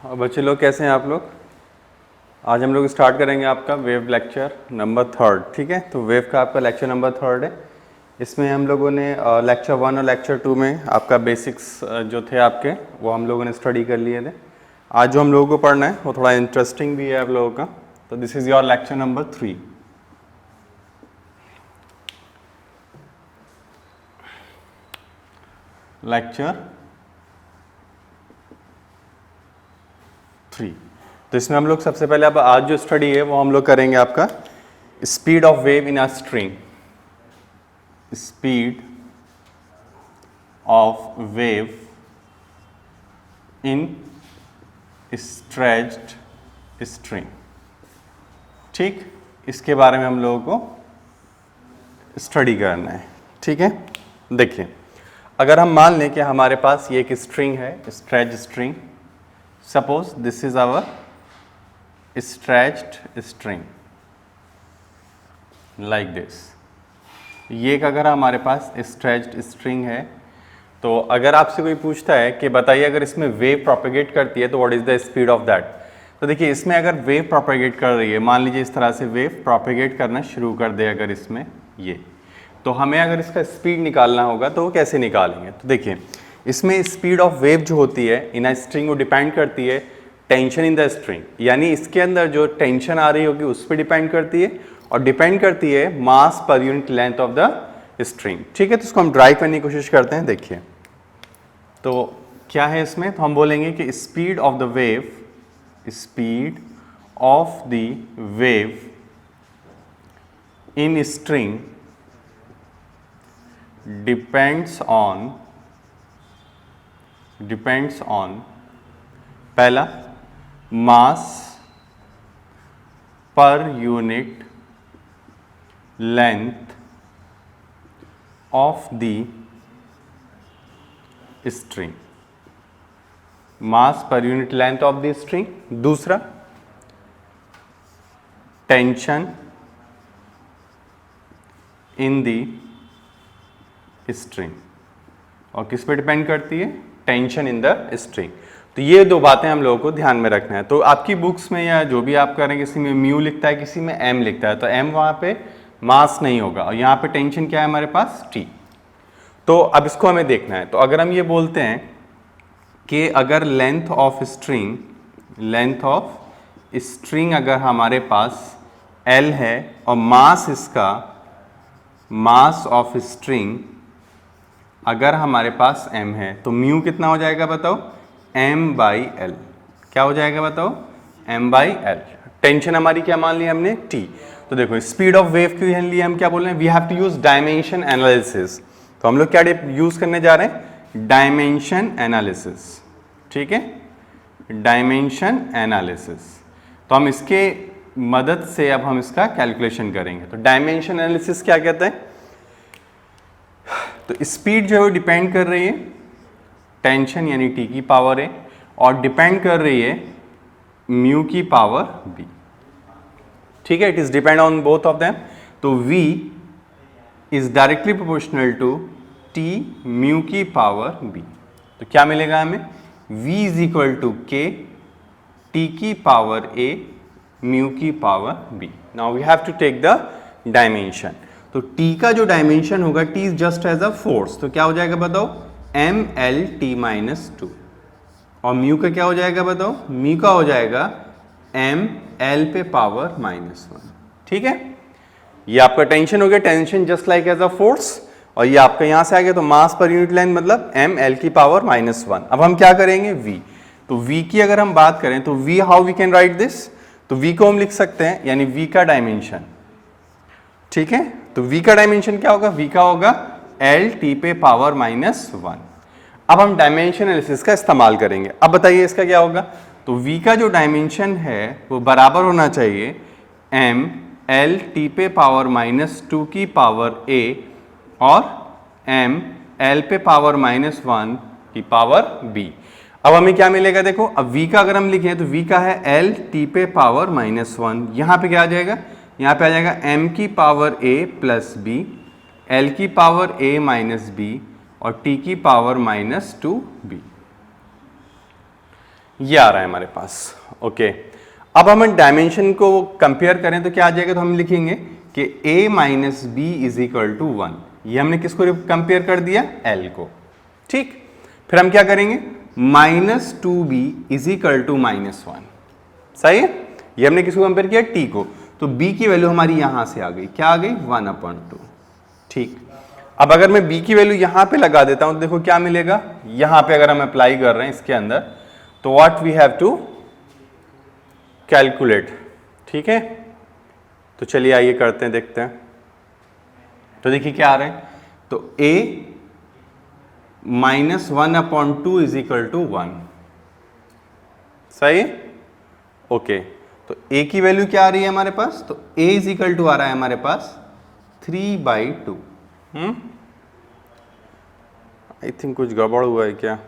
और बच्चे लोग कैसे हैं आप लोग? आज हम लोग स्टार्ट करेंगे आपका वेव लेक्चर नंबर 3, ठीक है। तो वेव का आपका लेक्चर नंबर 3 है। इसमें हम लोगों ने लेक्चर 1 और लेक्चर 2 में आपका बेसिक्स जो थे आपके वो हम लोगों ने स्टडी कर लिए थे। आज जो हम लोगों को पढ़ना है वो थोड़ा इंटरेस्टिंग भी है आप लोगों का। तो this is your lecture number 3। Lecture 3। तो इसमें हम लोग सबसे पहले अब आज जो स्टडी है वो हम लोग करेंगे आपका speed of wave in a string. Speed of wave in stretched string, ठीक। इसके बारे में हम लोगों को स्टडी करना है, ठीक है। देखिए, अगर हम मान लें कि हमारे पास ये एक स्ट्रिंग है, stretched string. Suppose this is our stretched string like this. ये एक अगर हमारे पास स्ट्रेच्ड स्ट्रिंग है तो अगर आपसे कोई पूछता है कि बताइए अगर इसमें वेव प्रोपेगेट करती है तो what is the speed of that. तो देखिए, इसमें अगर वेव प्रोपेगेट कर रही है, मान लीजिए इस तरह से वेव प्रोपेगेट करना शुरू कर दे अगर इसमें ये, तो हमें अगर इसका स्पीड निकालना होगा तो वो कैसे निकालेंगे। तो देखिए, इसमें स्पीड ऑफ वेव जो होती है इन अ स्ट्रिंग वो डिपेंड करती है टेंशन इन द स्ट्रिंग, यानी इसके अंदर जो टेंशन आ रही होगी उस पर डिपेंड करती है और डिपेंड करती है mass per unit length of the string, ठीक है। तो इसको हम ड्राइव करने की कोशिश करते हैं। देखिए, तो क्या है इसमें, तो हम बोलेंगे कि speed of the wave, speed of the wave in string depends on पहला mass per unit length of the string, mass per unit length of the string. दूसरा, टेंशन इन द स्ट्रिंग, और किस पे डिपेंड करती है, tension in the string. तो ये दो बातें हम लोगों को ध्यान में रखना है। तो आपकी बुक्स में या जो भी आप करें, किसी में म्यू लिखता है, किसी में एम लिखता है, तो एम वहां पे मास नहीं होगा और यहाँ पे टेंशन क्या है हमारे पास, टी। तो अब इसको हमें देखना है। तो अगर हम ये बोलते हैं कि अगर लेंथ ऑफ स्ट्रिंग अगर हमारे पास एल है और मास इसका, मास ऑफ स्ट्रिंग अगर हमारे पास m है, तो म्यू कितना हो जाएगा बताओ, m/l। क्या हो जाएगा बताओ, m/l। टेंशन हमारी क्या मान ली हमने, t। तो देखो, स्पीड ऑफ वेव के लिए हम क्या बोल रहे हैं, we have to use dimension analysis. तो हम लोग क्या यूज करने जा रहे हैं, डायमेंशन एनालिसिस, ठीक है, डायमेंशन एनालिसिस। तो हम इसके मदद से अब हम इसका कैलकुलेशन करेंगे। तो डायमेंशन एनालिसिस क्या कहते हैं, तो स्पीड जो है वो डिपेंड कर रही है टेंशन यानी टी की पावर ए और डिपेंड कर रही है म्यू की पावर बी, ठीक है। It is depend on both of them. तो v is directly proportional to t mu की पावर b। तो क्या मिलेगा हमें, v is equal to k t की पावर a म्यू की power b। Now we have to take the dimension. तो t का जो डायमेंशन होगा, t is just as a force, तो क्या हो जाएगा बताओ, mL/t-2। और म्यू का क्या हो जाएगा बताओ, म्यू का हो जाएगा mL पे पावर -1, ठीक है। ये आपका टेंशन हो गया, tension just like as a force, और ये आपका यहां से आ गया तो मास पर यूनिट लेंथ मतलब mL की पावर -1। अब हम क्या करेंगे, v। तो v की अगर हम बात करें तो v, how we can write this, तो v को हम लिख सकते हैं यानी v का डायमेंशन, ठीक है। तो v का डायमेंशन क्या होगा, v का होगा LT पे पावर -1। अब हम डायमेंशन एनालिसिस का इस्तेमाल करेंगे। अब बताइए इसका क्या होगा, तो v का जो डायमेंशन है वो बराबर होना चाहिए mLT पे पावर -2 की पावर a और mL पे पावर -1 की पावर b। अब हमें क्या मिलेगा, देखो, अब v का अगर हम लिखें तो v का है LT पे पावर -1, यहाँ पे क्या आ जाएगा, यहाँ पे आ जाएगा m की power a plus b, l की पावर a माइनस b और t की पावर -2b। ये आ रहा है हमारे पास। ओके, अब हम डायमेंशन को कंपेयर करें तो क्या आ जाएगा, तो हम लिखेंगे कि a minus B is equal to 1। ये हमने किसको कंपेयर कर दिया, l को। ठीक, फिर हम क्या करेंगे, minus 2b is equal to minus 1। सही है, ये हमने किसको कंपेयर किया, t को। तो b की वैल्यू हमारी यहां से आ गई, क्या आ गई, 1/2। ठीक, अब अगर मैं b की वैल्यू यहां पे लगा देता हूं तो देखो क्या मिलेगा, यहां पे अगर हम अप्लाई कर रहे हैं इसके अंदर, तो what we have to calculate. ठीक है, तो चलिए आइए करते हैं, देखते हैं। तो देखिए क्या आ रहा है, तो a minus 1/2 is equal to 1। सही, ओके, तो a की वैल्यू क्या आ रही है हमारे पास, तो a इज इक्वल टू आ रहा है हमारे पास 3/2। आई थिंक कुछ गड़बड़ हुआ है क्या,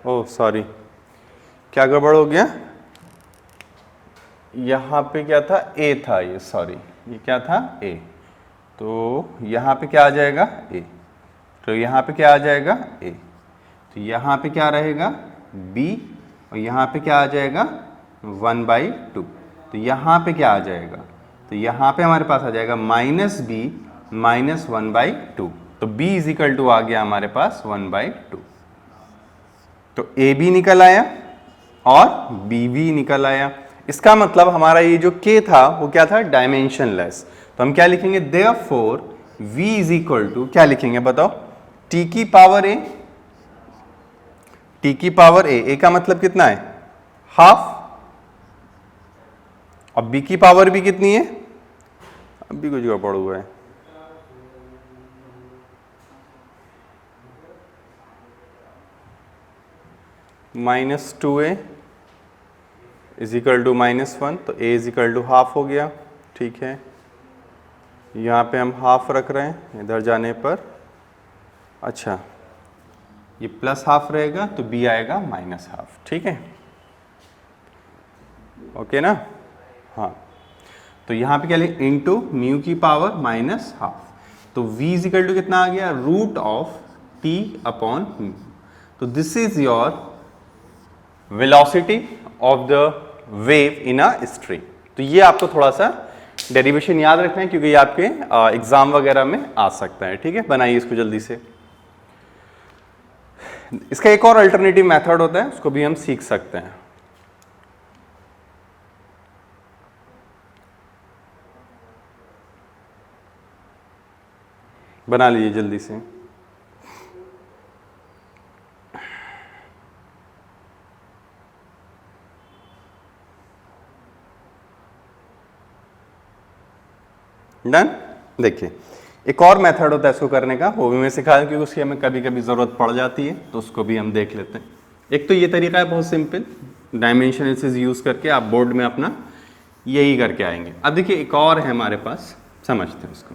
ओह सॉरी, क्या गड़बड़ हो गया, यहाँ पे क्या था, a था ये, सॉरी, ये क्या था, a, तो यहाँ पे क्या आ जाएगा, a, तो यहाँ पे क्या आ जाएगा, a, तो यहाँ पे क्या रहेगा, b, और यहाँ पे क्या आ जाएगा 1/2। तो यहाँ पे क्या आ जाएगा, तो यहाँ पे हमारे पास आ जाएगा माइनस b माइनस 1/2। तो b इज इक्वल टू आ गया हमारे पास 1/2। तो a भी निकल आया और b भी निकल आया। इसका मतलब हमारा ये जो k था वो क्या था, डायमेंशनलेस। तो हम क्या लिखेंगे, therefore v is equal to, क्या लिखेंगे बताओ, t की पावर a, t की पावर a का मतलब कितना है, हाफ, और b की पावर भी कितनी है, अब भी कुछ गड़बड़ हुआ है, -2a इज इक्वल टू -1, तो a is equal to half हो गया। ठीक है, यहाँ पे हम हाफ रख रहे हैं, इधर जाने पर अच्छा ये प्लस हाफ रहेगा, तो b आएगा -1/2। ठीक है, ओके ना, हाँ, तो यहाँ पे क्या लिखे, इंटू म्यू की पावर -1/2, तो v इज इक्वल टू कितना आ गया, root of t upon mu. तो this is your velocity of the wave in a string. तो ये आपको थोड़ा सा डेरिवेशन याद रखना है, क्योंकि ये आपके एग्जाम वगैरह में आ सकता है। ठीक है, बनाइए इसको जल्दी से। इसका एक और अल्टरनेटिव मेथड होता है, उसको भी हम सीख सकते हैं। बना लीजिए जल्दी से। डन। देखिए एक और मेथड होता है इसको करने का, वो भी मैं सिखाया क्योंकि उसकी हमें कभी कभी ज़रूरत पड़ जाती है, तो उसको भी हम देख लेते हैं। एक तो ये तरीका है बहुत सिंपल, डायमेंशन एनालिसिस यूज़ करके आप बोर्ड में अपना यही करके आएंगे। अब देखिए एक और है हमारे पास, समझते हैं उसको।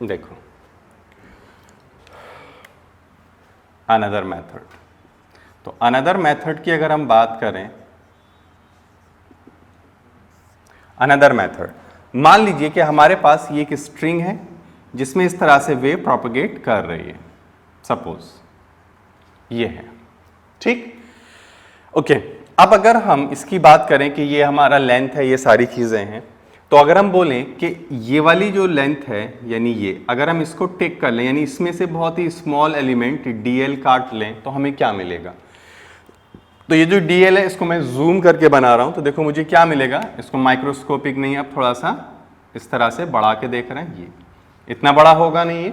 देखो अनदर मेथड, तो अनदर मेथड की अगर हम बात करें, अनदर मेथड, मान लीजिए कि हमारे पास ये एक स्ट्रिंग है जिसमें इस तरह से वेव प्रोपगेट कर रही है, सपोज ये है। ठीक, ओके, अब अगर हम इसकी बात करें कि ये हमारा लेंथ है, ये सारी चीज़ें हैं, तो अगर हम बोलें कि ये वाली जो लेंथ है, यानी ये अगर हम इसको टेक कर लें, यानी इसमें से बहुत ही स्मॉल एलिमेंट dl काट लें, तो हमें क्या मिलेगा। तो ये जो dl है इसको मैं जूम करके बना रहा हूं, तो देखो मुझे क्या मिलेगा, इसको माइक्रोस्कोपिक नहीं, अब थोड़ा सा इस तरह से बढ़ा के देख रहे हैं, ये इतना बड़ा होगा नहीं ये।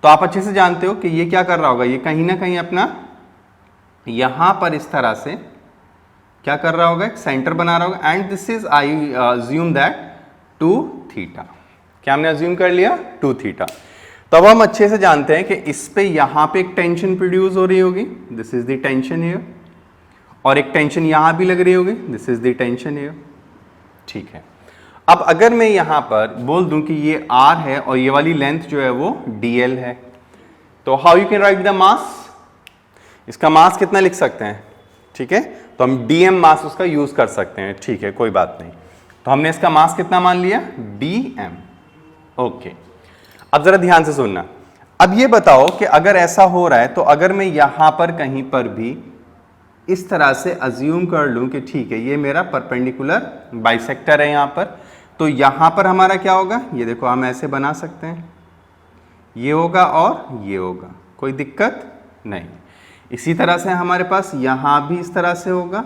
तो आप अच्छे से जानते हो कि ये क्या कर रहा होगा, ये कहीं ना कहीं अपना यहां पर इस तरह से क्या कर रहा होगा, एक सेंटर बना रहा होगा। And this is I assume that 2 theta, क्या हमने अज्यूम कर लिया 2 थीटा। तब हम अच्छे से जानते हैं कि इस पे यहां पे एक टेंशन प्रोड्यूस हो रही होगी, this is the tension here, और एक टेंशन यहां भी लग रही होगी, this is the tension here. ठीक है, अब अगर मैं यहां पर बोल दूं कि ये r है और ये वाली लेंथ जो है वो dl है, तो how you can write the mass, इसका मास कितना लिख सकते हैं, ठीक है, तो हम dm मास उसका यूज कर सकते हैं, ठीक है, कोई बात नहीं। तो हमने इसका मास कितना मान लिया, dm। ओके, अब जरा ध्यान से सुनना। अब ये बताओ कि अगर ऐसा हो रहा है तो अगर मैं यहां पर कहीं पर भी इस तरह से अज्यूम कर लूं कि ठीक है ये मेरा परपेंडिकुलर बाइसेक्टर है यहां पर, तो यहां पर हमारा क्या होगा, ये देखो हम ऐसे बना सकते हैं, ये होगा और ये होगा, कोई दिक्कत नहीं। इसी तरह से हमारे पास यहां भी इस तरह से होगा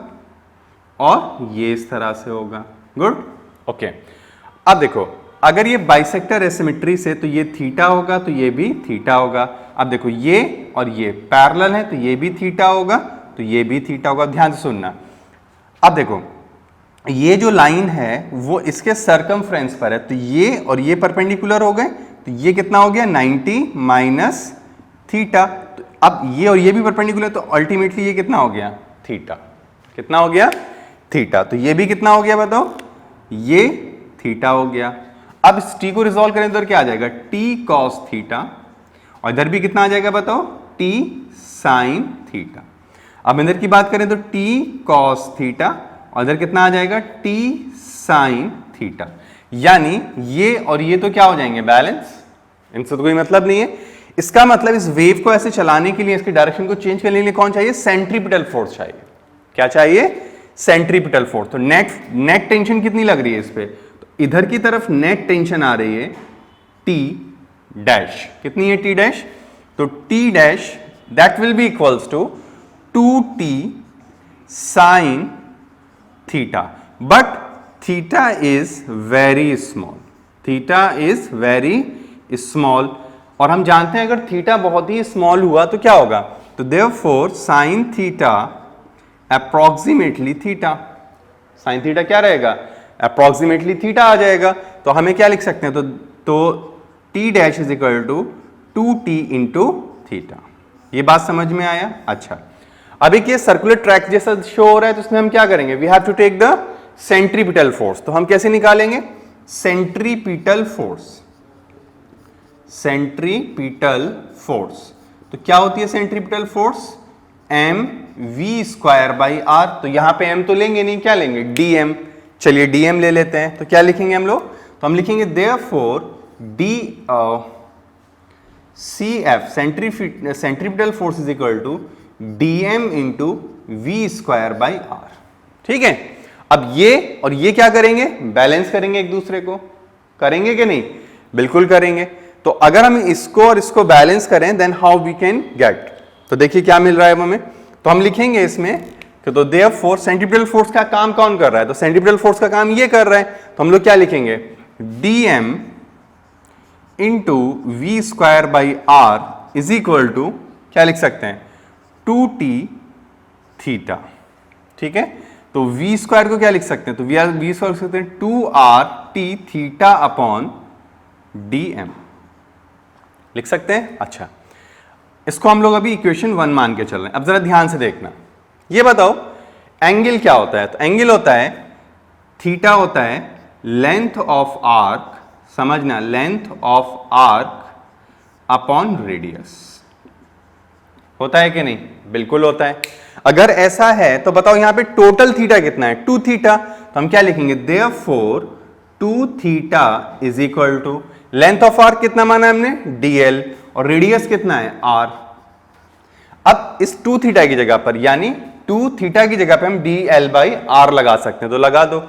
और ये इस तरह से होगा। Good, okay. अब देखो अगर ये बाइसेक्टर एसिमेट्री से तो ये थीटा होगा तो ये भी थीटा होगा। अब देखो ये और ये पैरेलल है तो ये भी थीटा होगा तो ये भी थीटा होगा। ध्यान से सुनना। अब देखो ये जो लाइन है वो इसके सर्कमफ्रेंस पर है तो ये और ये परपेंडिकुलर हो गए तो ये कितना हो गया 90 माइनस थीटा। तो अब ये और ये भी परपेंडिकुलर तो अल्टीमेटली ये कितना हो गया थीटा, कितना हो गया थीटा। तो ये भी कितना हो गया बताओ, ये थीटा हो गया। अब इस t को रिजॉल्व करें तो क्या आ जाएगा t cos थीटा और इधर भी कितना आ जाएगा बताओ t sin थीटा। अब इधर की बात करें तो t cos थीटा और इधर कितना आ जाएगा t sin थीटा। यानी ये और ये तो क्या हो जाएंगे बैलेंस, इनसे तो कोई मतलब नहीं है। इसका मतलब इस वेव को ऐसे चलाने के लिए, इसकी डायरेक्शन को चेंज करने के लिए कौन चाहिए, सेंट्रीपिटल फोर्स चाहिए। क्या चाहिए, सेंट्रीपिटल फोर्स। तो नेट टेंशन कितनी लग रही है इस पे, तो इधर की तरफ नेट टेंशन आ रही है T डैश, कितनी है T डैश, तो T dash that will be equals to 2t sin theta, but theta is very small, theta is very small. और हम जानते हैं अगर थीटा बहुत ही स्मॉल हुआ तो क्या होगा, तो therefore sin theta approximately theta, sin theta क्या रहेगा अप्रोक्सीमेटली थीटा आ जाएगा। तो हमें क्या लिख सकते हैं, तो t dash is equal to 2t into theta. ये बात समझ में आया। अच्छा, अब एक ये सर्कुलर ट्रैक जैसा शो हो रहा है तो उसमें हम क्या करेंगे, we have to take the centripetal force. तो हम कैसे निकालेंगे, सेंट्रीपिटल फोर्स, सेंट्रीपिटल फोर्स। तो क्या होती है centripetal force, M V square by R. तो यहां पे एम तो लेंगे नहीं, क्या लेंगे डीएम। चलिए डीएम ले लेते हैं। तो क्या लिखेंगे हम लोग, तो हम लिखेंगे therefore D C F centripetal force is equal to DM into V square by R. ठीक है, अब ये और ये क्या करेंगे, बैलेंस करेंगे एक दूसरे को, करेंगे कि नहीं, बिल्कुल करेंगे। तो अगर हम इसको और इसको बैलेंस करें then how we can get, तो देखिए क्या मिल रहा है हमें। तो हम लिखेंगे इसमें कि तो देयरफॉर सेंट्रीपिटल फोर्स का काम कौन कर रहा है, तो सेंट्रीपिटल फोर्स का काम ये कर रहा है। तो हम लोग क्या लिखेंगे, dm into V square by R is equal to क्या लिख सकते हैं 2t थीटा। ठीक है, तो v स्क्वायर को क्या लिख सकते हैं, तो वी स्क्वायर लिख सकते हैं 2r t theta upon dm लिख सकते हैं। अच्छा, इसको हम लोग अभी इक्वेशन 1 मान के चल रहे हैं। अब जरा ध्यान से देखना, ये बताओ एंगल क्या होता है, तो एंगल होता है थीटा होता है लेंथ ऑफ आर्क, समझना length of arc upon radius, होता है कि नहीं, बिल्कुल होता है। अगर ऐसा है तो बताओ यहां पे टोटल थीटा कितना है 2 थीटा। तो हम क्या लिखेंगे, therefore 2 theta is equal to length of arc कितना माना हमने dl और रेडियस कितना है r। अब इस 2 थीटा की जगह पर यानी 2 थीटा की जगह पे हम dl बाई r लगा सकते हैं, तो लगा दो।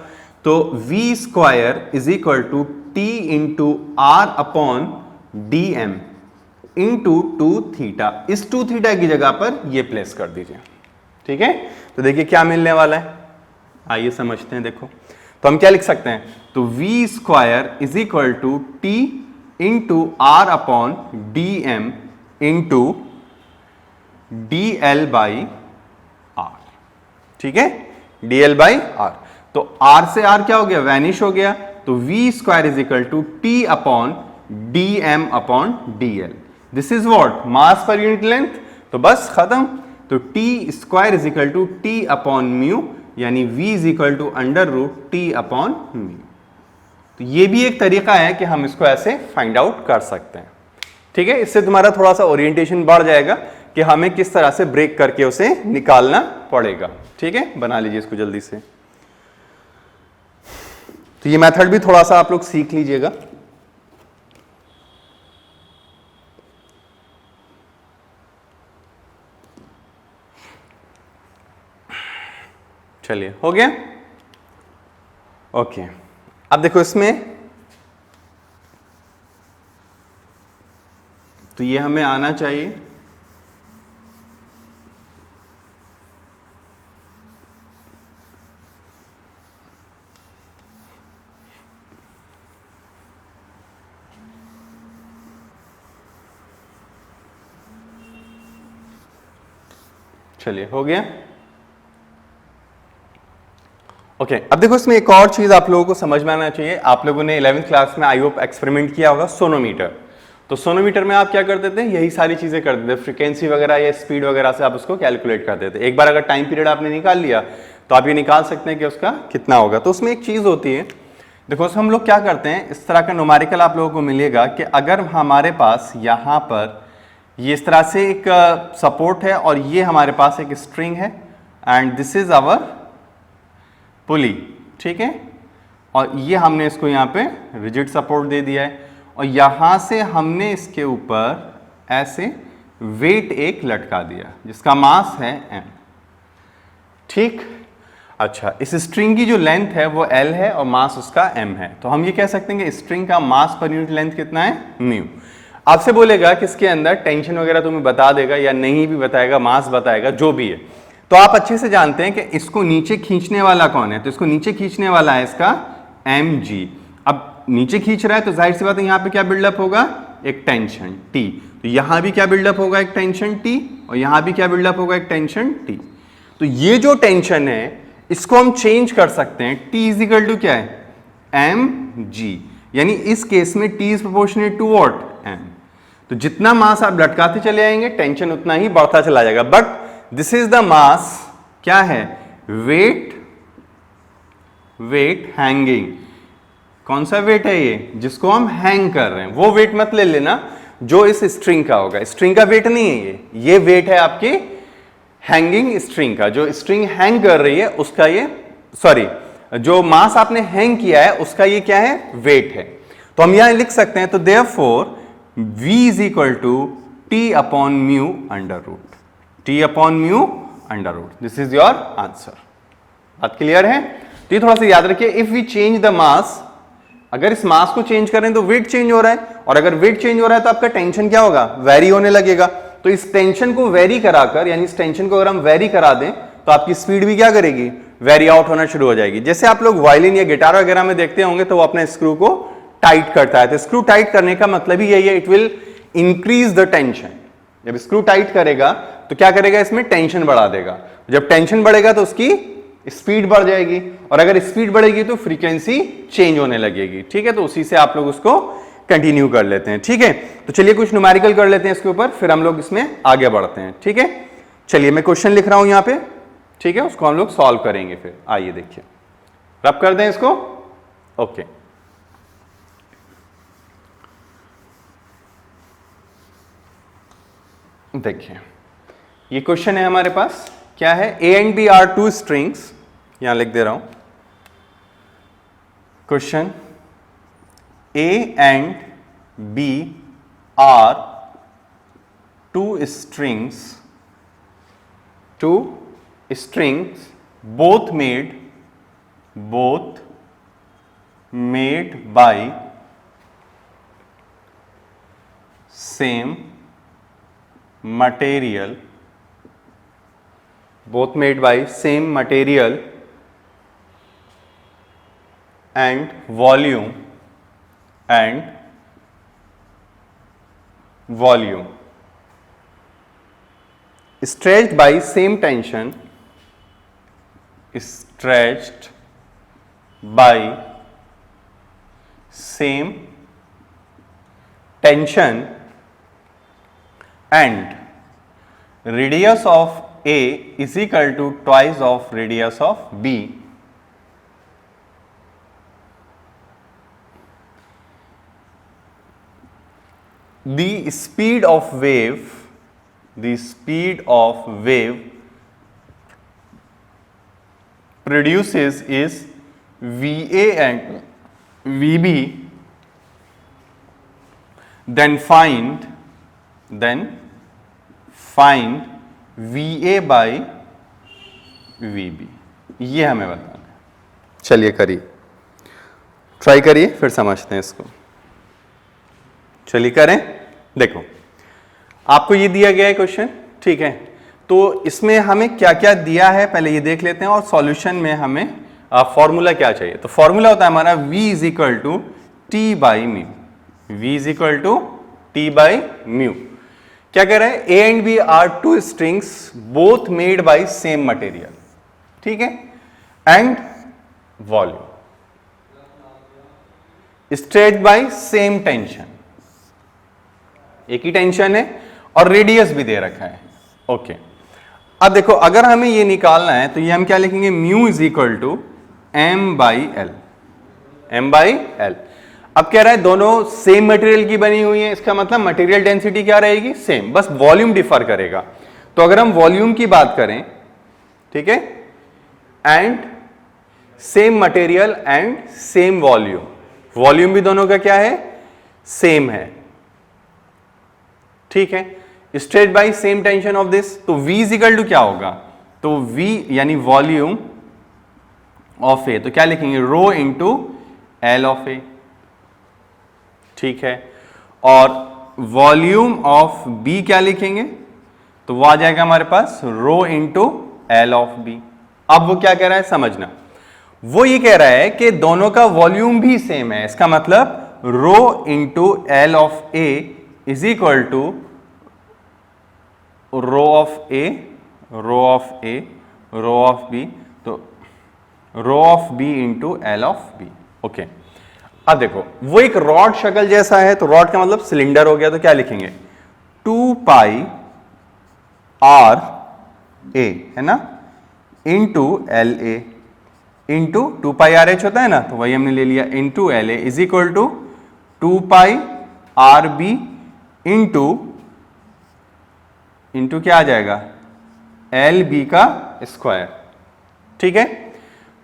तो v square is equal to t into R upon dm into 2 theta. इस 2 थीटा की जगह पर ये प्लेस कर दीजिए। ठीक है, तो देखिए क्या मिलने वाला है, आइए समझते हैं। देखो तो हम क्या लिख सकते हैं, तो v square is equal to t into R upon dm into dl by r। ठीक है, dl बाई r। तो r से r क्या हो गया, वैनिश हो गया। तो v square is equal to t upon dm upon dl। This is what, mass per unit length. तो बस खत्म। तो t square is equal to t upon mu, यानी v is equal to under root t upon mu. तो ये भी एक तरीका है कि हम इसको ऐसे फाइंड आउट कर सकते हैं। ठीक है, इससे तुम्हारा थोड़ा सा ओरिएंटेशन बढ़ जाएगा कि हमें किस तरह से ब्रेक करके उसे निकालना पड़ेगा। ठीक है, बना लीजिए इसको जल्दी से। तो ये मेथड भी थोड़ा सा आप लोग सीख लीजिएगा। चलिए, हो गया। ओके, अब देखो इसमें तो ये हमें आना चाहिए चलिए, हो गया। ओके, अब देखो इसमें एक और चीज आप लोगों को समझ में आना चाहिए। आप लोगों ने 11th क्लास में आई होप एक्सपेरिमेंट किया होगा सोनोमीटर। तो सोनोमीटर में आप क्या करते थे, यही सारी चीजें करते थे, फ्रीक्वेंसी वगैरह या स्पीड वगैरह से आप उसको कैलकुलेट करते थे। एक बार अगर टाइम पीरियड आपने निकाल लिया तो आप ये निकाल सकते हैं कि उसका कितना होगा। तो उसमें एक चीज होती है, देखो हम लोग क्या करते हैं, इस तरह का न्यूमेरिकल आप लोगों को मिलेगा कि अगर हमारे पास यहां पर ये इस तरह से एक सपोर्ट है और ये हमारे पास एक स्ट्रिंग है एंड दिस इज आवर पुली। ठीक है, और ये हमने इसको यहाँ पे रिजिड सपोर्ट दे दिया है और यहां से हमने इसके ऊपर ऐसे वेट एक लटका दिया जिसका मास है m। ठीक, अच्छा, इस स्ट्रिंग की जो लेंथ है वो l है और मास उसका m है। तो हम ये कह सकते हैं कि स्ट्रिंग का मास पर यूनिट लेंथ कितना है, म्यू। आपसे बोलेगा कि इसके अंदर टेंशन वगैरह तुम्हें बता देगा या नहीं भी बताएगा, मास बताएगा, जो भी है। तो आप अच्छे से जानते हैं कि इसको नीचे खींचने वाला कौन है, तो इसको नीचे खींचने वाला है इसका mg। अब नीचे खींच रहा है तो जाहिर सी बात है यहाँ पे क्या बिल्डअप होगा, एक टेंशन T। तो यहां भी क्या बिल्डअप होगा, एक टेंशन T, और यहां भी क्या बिल्डअप होगा, एक टेंशन T। तो ये जो टेंशन है इसको हम चेंज कर सकते हैं। T इज इक्वल टू क्या है, mg, यानी इस केस में T is proportionate to what, m। तो जितना मास आप लटकाते चले आएंगे टेंशन उतना ही बढ़ता चला जाएगा। But this is the mass, क्या है, वेट, वेट हैंगिंग। कौन सा वेट है ये, जिसको हम हैंग कर रहे हैं, वो वेट मत ले लेना जो इस स्ट्रिंग का होगा। स्ट्रिंग का वेट नहीं है ये वेट है आपकी हैंगिंग स्ट्रिंग का। जो स्ट्रिंग हैंग कर रही है उसका ये, सॉरी, जो मास आपने हैंग किया है उसका ये क्या है, वेट है। तो हम यहां लिख सकते हैं, तो therefore v is equal to T upon mu under root, T upon mu under root. This is your answer. बात क्लियर है? तो ये थोड़ा सा याद रखिए, if we change the mass, अगर इस मास को चेंज करें तो वेट चेंज हो रहा है, और अगर वेट चेंज हो रहा है तो आपका टेंशन क्या होगा, वेरी होने लगेगा। तो इस टेंशन को वेरी कराकर, यानी इस टेंशन को अगर हम वेरी करा दें तो आपकी स्पीड भी क्या करेगी, वेरी आउट होना शुरू हो जाएगी। जैसे आप लोग वायलिन या गिटार वगैरह में देखते होंगे तो वो अपने स्क्रू को टाइट करता है। तो स्क्रू टाइट करने का मतलब ही यही है, it will increase the tension. जब स्क्रू टाइट करेगा तो क्या करेगा, इसमें टेंशन बढ़ा देगा। जब टेंशन बढ़ेगा तो उसकी स्पीड बढ़ जाएगी, और अगर स्पीड बढ़ेगी तो फ्रीक्वेंसी चेंज होने लगेगी। ठीक है, तो उसी से आप लोग उसको कंटिन्यू कर लेते हैं। ठीक है, तो चलिए कुछ न्यूमेरिकल कर लेते हैं इसके ऊपर, फिर हम लोग इसमें आगे बढ़ते हैं। ठीक है, चलिए मैं क्वेश्चन लिख रहा हूं यहां पे। ठीक है, उसको हम लोग सॉल्व करेंगे। फिर आइए देखिए, रब कर दें इसको। ओके, देखिए ये क्वेश्चन है हमारे पास, क्या है, A and B are two strings, यहां लिख दे रहा हूं question, A and B are two strings, both made by same material, both made by same material and volume stretched by same tension, stretched by same tension and radius of A is equal to twice of radius of B. The speed of wave the speed of wave produces is VA and VB, then find VA by VB। ये हमें बताना है। चलिए करिए, try करिए, फिर समझते हैं इसको। चलिए करें। देखो आपको ये दिया गया है क्वेश्चन, ठीक है, तो इसमें हमें क्या क्या दिया है पहले ये देख लेते हैं, और सॉल्यूशन में हमें फॉर्मूला क्या चाहिए। तो फॉर्मूला होता है हमारा V is equal to T by mu. V is equal to T by mu. क्या कह रहा है, A and B are two strings both made by same material, ठीक है, and volume stretched by same tension. एक ही tension है और रेडियस भी दे रखा है। ओके, अब देखो अगर हमें ये निकालना है तो ये हम क्या लिखेंगे, mu is equal to M by L. M by L. अब कह रहा है दोनों सेम मटेरियल की बनी हुई है, इसका मतलब मटेरियल डेंसिटी क्या रहेगी, सेम, बस वॉल्यूम डिफर करेगा। तो अगर हम वॉल्यूम की बात करें, ठीक है, and same material and same volume, volume भी दोनों का क्या है, सेम है, ठीक है, stretched by same tension of this. तो V इज इक्वल टू क्या होगा, तो V यानी वॉल्यूम ऑफ ए, तो क्या लिखेंगे, रो इंटू एल ऑफ ए, ठीक है, और वॉल्यूम ऑफ B क्या लिखेंगे, तो वो आ जाएगा हमारे पास रो इंटू एल ऑफ बी। अब वो क्या कह रहा है समझना, वो ये कह रहा है कि दोनों का वॉल्यूम भी सेम है, इसका मतलब rho into L of A is equal to rho of A, rho of A, rho of B, तो rho of B into L of B. Okay, अब देखो वो एक रॉड शक्ल जैसा है, तो रॉड का मतलब सिलेंडर हो गया, तो क्या लिखेंगे, 2 पाई आर ए, है ना, into L A into 2 pi R H होता है ना, तो वही हमने ले लिया, into L A is equal to 2 pi R B into क्या आ जाएगा, एल बी का स्क्वायर, ठीक है।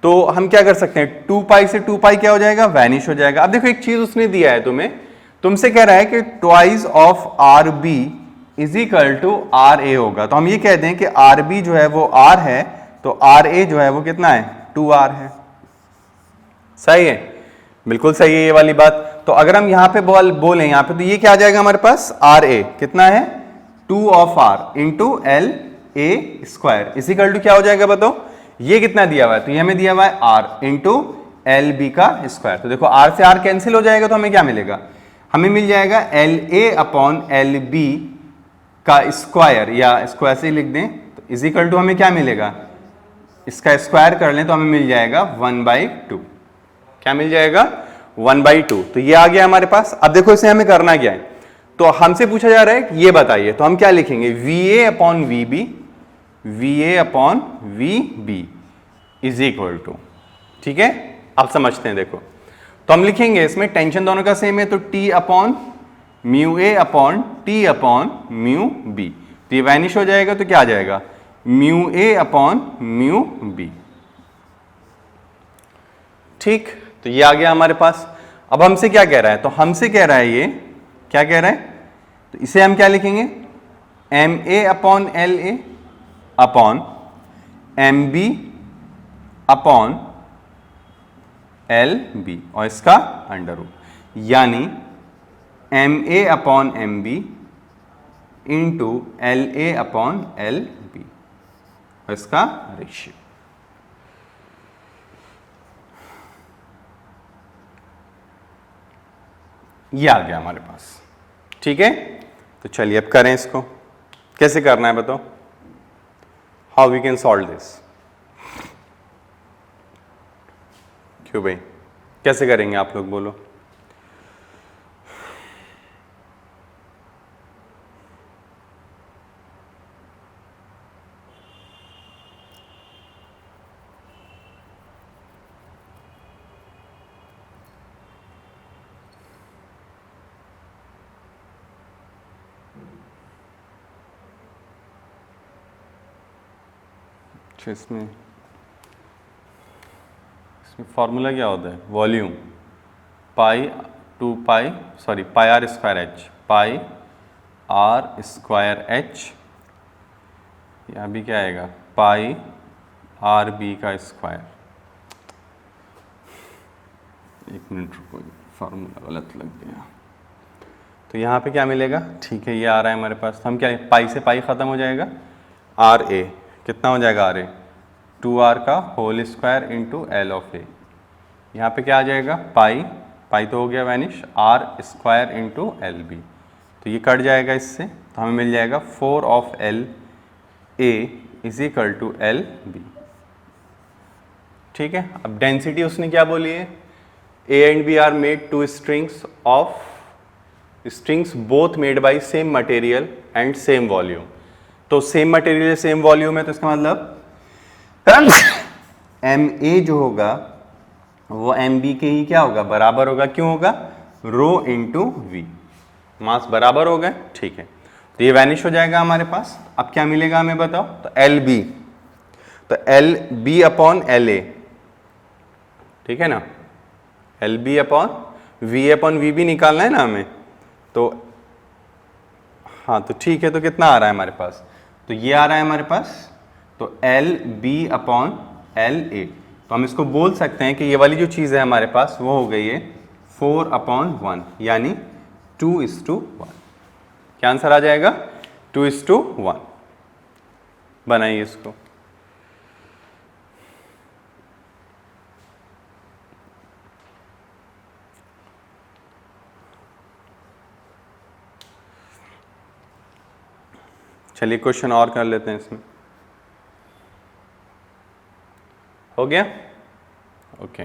तो हम क्या कर सकते हैं, 2 पाई से 2 पाई क्या हो जाएगा, वैनिश हो जाएगा। अब देखो एक चीज उसने दिया है तुम्हें, तुमसे कह रहा है कि twice of R B is equal to R A होगा, तो हम ये कहते हैं कि आर बी जो है वो आर है, तो आर ए जो है वो कितना है, 2r है। सही है, बिल्कुल सही है ये वाली बात। तो अगर हम यहां पे बोलें यहां पे, तो ये क्या आ जाएगा हमारे पास, आर ए कितना है, 2 of R into L A square is equal to क्या हो जाएगा बताओ, ये कितना दिया हुआ है, तो ये हमें दिया हुआ है आर इंटू एल बी का स्क्वायर। तो देखो आर से आर कैंसिल हो जाएगा, तो हमें क्या मिलेगा, हमें मिल जाएगा L A upon L B का स्क्वायर, या स्क्वायर से लिख दें, तो इज इक्वल टू हमें क्या मिलेगा, इसका स्क्वायर कर लें तो हमें मिल जाएगा 1/2। क्या मिल जाएगा, 1/2। तो ये आ गया हमारे पास। अब देखो इसे हमें करना क्या है, तो हमसे पूछा जा रहा है कि ये बताइए, तो हम क्या लिखेंगे, VA upon VB, VA upon VB is equal to, ठीक है। अब समझते हैं, देखो तो हम लिखेंगे इसमें टेंशन दोनों का सेम है, तो T upon mu A upon T upon mu B, तो ये वैनिश हो जाएगा, तो क्या आ जाएगा, mu A upon mu B, ठीक। तो ये आ गया हमारे पास। अब हमसे क्या कह रहा है, तो हमसे कह रहा है ये क्या कह रहा है, तो इसे हम क्या लिखेंगे, M A upon L A upon M B upon L B, और इसका अंडर रूट, यानी M A upon M B into L A upon L B, और इसका रेशियो। ये आ गया हमारे पास, ठीक है। तो चलिए अब करें इसको, कैसे करना है बताओ, how we can solve this. क्यों भाई, कैसे करेंगे आप लोग बोलो, अच्छा इसमें फॉर्मूला क्या होता है, volume pi R square H, pi R square H, यहाँ भी क्या आएगा पाई आर बी का स्क्वायर। एक मिनट रुको, फार्मूला गलत लग गया। तो यहाँ पे क्या मिलेगा, ठीक है ये आ रहा है हमारे पास, हम क्या पाई से पाई ख़त्म हो जाएगा, आर ए कितना हो जाएगा, आर ए 2r का whole square into L of A. यहाँ पे क्या आ जाएगा पाई, पाई तो हो गया vanish, R square into L B, तो ये कट जाएगा इससे, तो हमें मिल जाएगा 4 of L A is equal to L B. ठीक है, अब डेंसिटी उसने क्या बोली है, A and B are made two strings of strings both made by same material and same volume. तो सेम मटेरियल सेम वॉल्यूम है, तो इसका मतलब एम ए जो होगा वो एम बी के ही क्या होगा, बराबर होगा। क्यों होगा, रो इंटू वी, मास बराबर हो गए। ठीक है, तो ये वैनिश हो जाएगा हमारे पास। अब क्या मिलेगा हमें बताओ, तो एल बी, तो L B upon L A, ठीक है ना, एल बी अपॉन वी भी निकालना है ना हमें, तो हाँ तो ठीक है, तो कितना आ रहा है हमारे पास, तो ये आ रहा है हमारे पास, तो L B upon L A. तो हम इसको बोल सकते हैं कि ये वाली जो चीज़ है हमारे पास वो हो गई है 4/1, यानी 2:1। क्या आंसर आ जाएगा, 2:1। बनाइए इसको। चलिए क्वेश्चन और कर लेते हैं इसमें, हो गया ओके।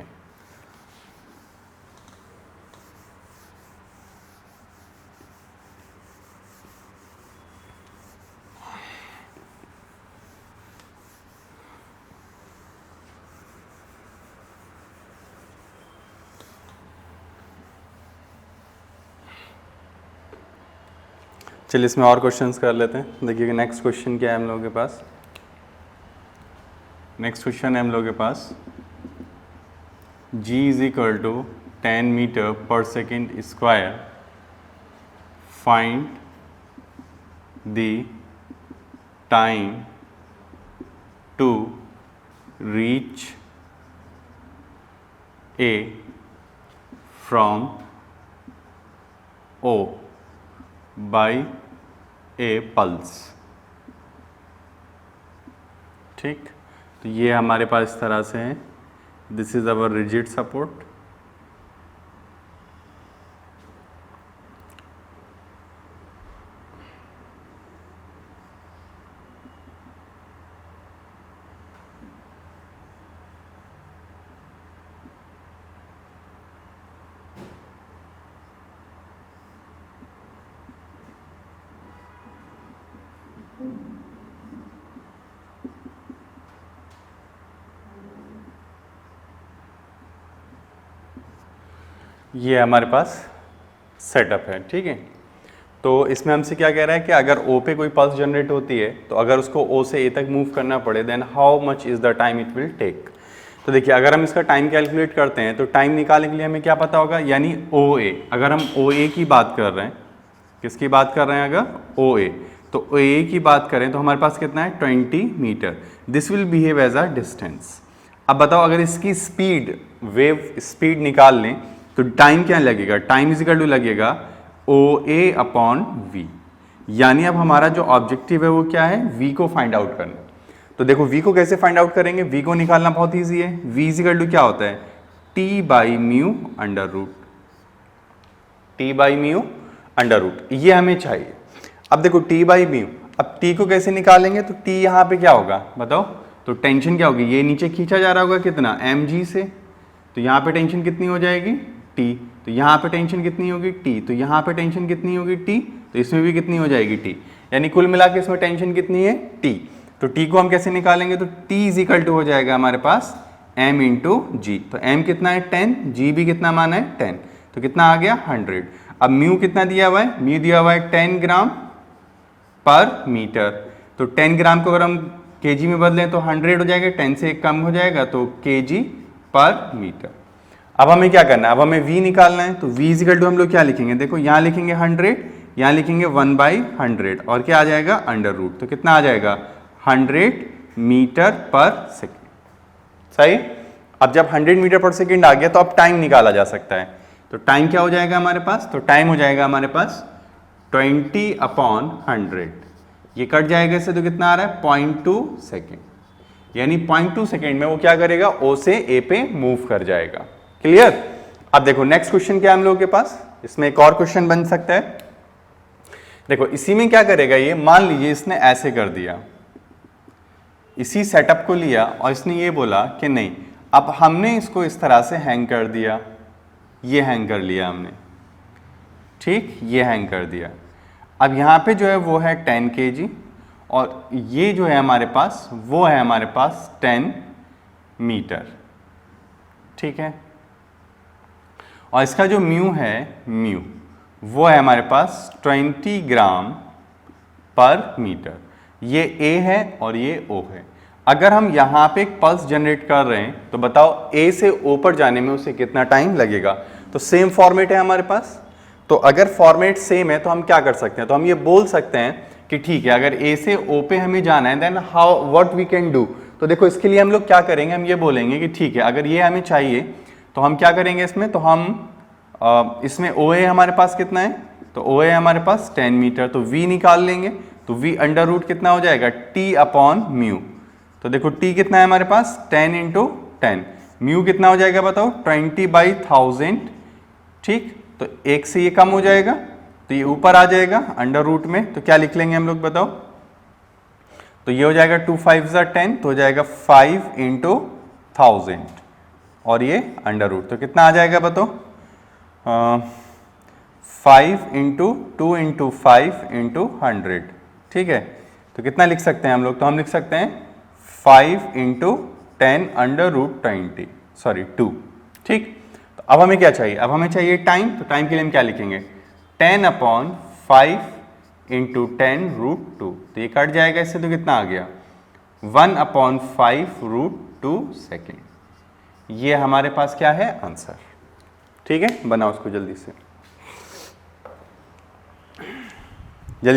चलिए इसमें और क्वेश्चंस कर लेते हैं। देखिए नेक्स्ट क्वेश्चन क्या है हम लोगों के पास, नेक्स्ट क्वेश्चन है हम लोगों के पास g is equal to 10 metre per second square, find the time to reach A from O by a pulse. ठीक, तो ये हमारे पास इस तरह से है, this is our rigid support, ये हमारे पास सेटअप है। ठीक है, तो इसमें हमसे क्या कह रहा है कि अगर O पे कोई पल्स जनरेट होती है तो अगर उसको O से A तक मूव करना पड़े then how much is the time it will take. तो देखिए अगर हम इसका टाइम कैलकुलेट करते हैं तो टाइम निकालने के लिए हमें क्या पता होगा, यानी OA, अगर हम OA की बात कर रहे हैं, किसकी बात कर रहे हैं, अगर OA, तो OA की बात करें तो हमारे पास कितना है 20 metre, this will behave as a distance. अब बताओ अगर इसकी स्पीड, वेव स्पीड निकाल लें तो टाइम क्या लगेगा, टाइम इज इक्वल टू लगेगा OA अपॉन V, यानी अब हमारा जो ऑब्जेक्टिव है वो क्या है, V को फाइंड आउट करना। तो देखो V को कैसे फाइंड आउट करेंगे, V को निकालना बहुत ईजी है, V इज इक्वल टू क्या होता है T/μ under root, T/μ under root, ये हमें चाहिए। अब देखो T/μ, अब T को कैसे निकालेंगे, तो T यहाँ पे क्या होगा बताओ, तो टेंशन क्या होगी, ये नीचे खींचा जा रहा होगा कितना mg से, तो यहाँ पे टेंशन कितनी हो जाएगी T, तो यहाँ पे टेंशन कितनी होगी T, तो यहाँ पे टेंशन कितनी होगी T, तो इसमें भी कितनी हो जाएगी T, यानी कुल मिला के इसमें टेंशन कितनी है T। तो T को हम कैसे निकालेंगे, तो T इज इक्वल टू हो जाएगा हमारे पास m इंटू जी, तो m कितना है 10, g भी कितना माना है 10, तो कितना आ गया 100। अब म्यू कितना दिया हुआ है, म्यू दिया हुआ है 10 ग्राम पर मीटर, तो 10 ग्राम को अगर हम केजी में बदलें तो 100 हो जाएगा, 10 से एक कम हो जाएगा तो केजी पर मीटर। अब हमें क्या करना है, अब हमें v निकालना है, तो v इजिकल टू हम लोग क्या लिखेंगे, देखो यहाँ लिखेंगे 100, यहाँ लिखेंगे 1/100 और क्या आ जाएगा अंडर रूट, तो कितना आ जाएगा 100 मीटर पर सेकेंड। सही। अब जब 100 मीटर पर सेकेंड आ गया तो अब टाइम निकाला जा सकता है, तो टाइम क्या हो जाएगा हमारे पास, तो टाइम हो जाएगा हमारे पास 20/100, ये कट जाएगा इससे तो कितना आ रहा है 0.2 सेकेंड, यानी 0.2 सेकेंड में वो क्या करेगा ओ से ए पे मूव कर जाएगा। क्लियर। अब देखो नेक्स्ट क्वेश्चन क्या है हम लोगों के पास, इसमें एक और क्वेश्चन बन सकता है। देखो इसी में क्या करेगा, ये मान लीजिए इसने ऐसे कर दिया, इसी सेटअप को लिया और इसने ये बोला कि नहीं अब हमने इसको इस तरह से हैंग कर दिया, ये हैंग कर लिया हमने, ठीक, ये हैंग कर दिया। अब यहाँ पे जो है वो है 10 kg और ये जो है हमारे पास वो है हमारे पास 10 मीटर, ठीक है। और इसका जो म्यू है, म्यू वो है हमारे पास 20 ग्राम पर मीटर, ये A है और ये O है। अगर हम यहाँ पे एक पल्स जनरेट कर रहे हैं तो बताओ A से O पर जाने में उसे कितना टाइम लगेगा, तो सेम फॉर्मेट है हमारे पास। तो अगर फॉर्मेट सेम है तो हम क्या कर सकते हैं, तो हम ये बोल सकते हैं कि ठीक है अगर A से O पे हमें जाना है then how what we can do. तो देखो इसके लिए हम लोग क्या करेंगे, हम ये बोलेंगे कि ठीक है अगर ये हमें चाहिए तो हम क्या करेंगे इसमें, तो हम इसमें OA हमारे पास कितना है, तो OA हमारे पास 10 मीटर, तो V निकाल लेंगे, तो V अंडर रूट कितना हो जाएगा T/म्यू। तो देखो T कितना है हमारे पास 10 × 10, म्यू कितना हो जाएगा बताओ 20/1000, ठीक। तो एक से ये कम हो जाएगा तो ये ऊपर आ जाएगा अंडर रूट में, तो क्या लिख लेंगे हम लोग बताओ, तो ये हो जाएगा 2 5 10, तो हो जाएगा 5 × 1000 और ये अंडर रूट, तो कितना आ जाएगा बताओ 5 × 2 × 5 × 100, ठीक है। तो कितना लिख सकते हैं हम लोग, तो हम लिख सकते हैं 5 × 10 अंडर रूट 2, ठीक। तो अब हमें क्या चाहिए, अब हमें चाहिए टाइम, तो टाइम के लिए हम क्या लिखेंगे 10/5 × 10 रूट 2, तो ये कट जाएगा इससे तो कितना आ गया 1/5 रूट 2 सेकेंड। ये हमारे पास क्या है आंसर, ठीक है। बनाओ उसको जल्दी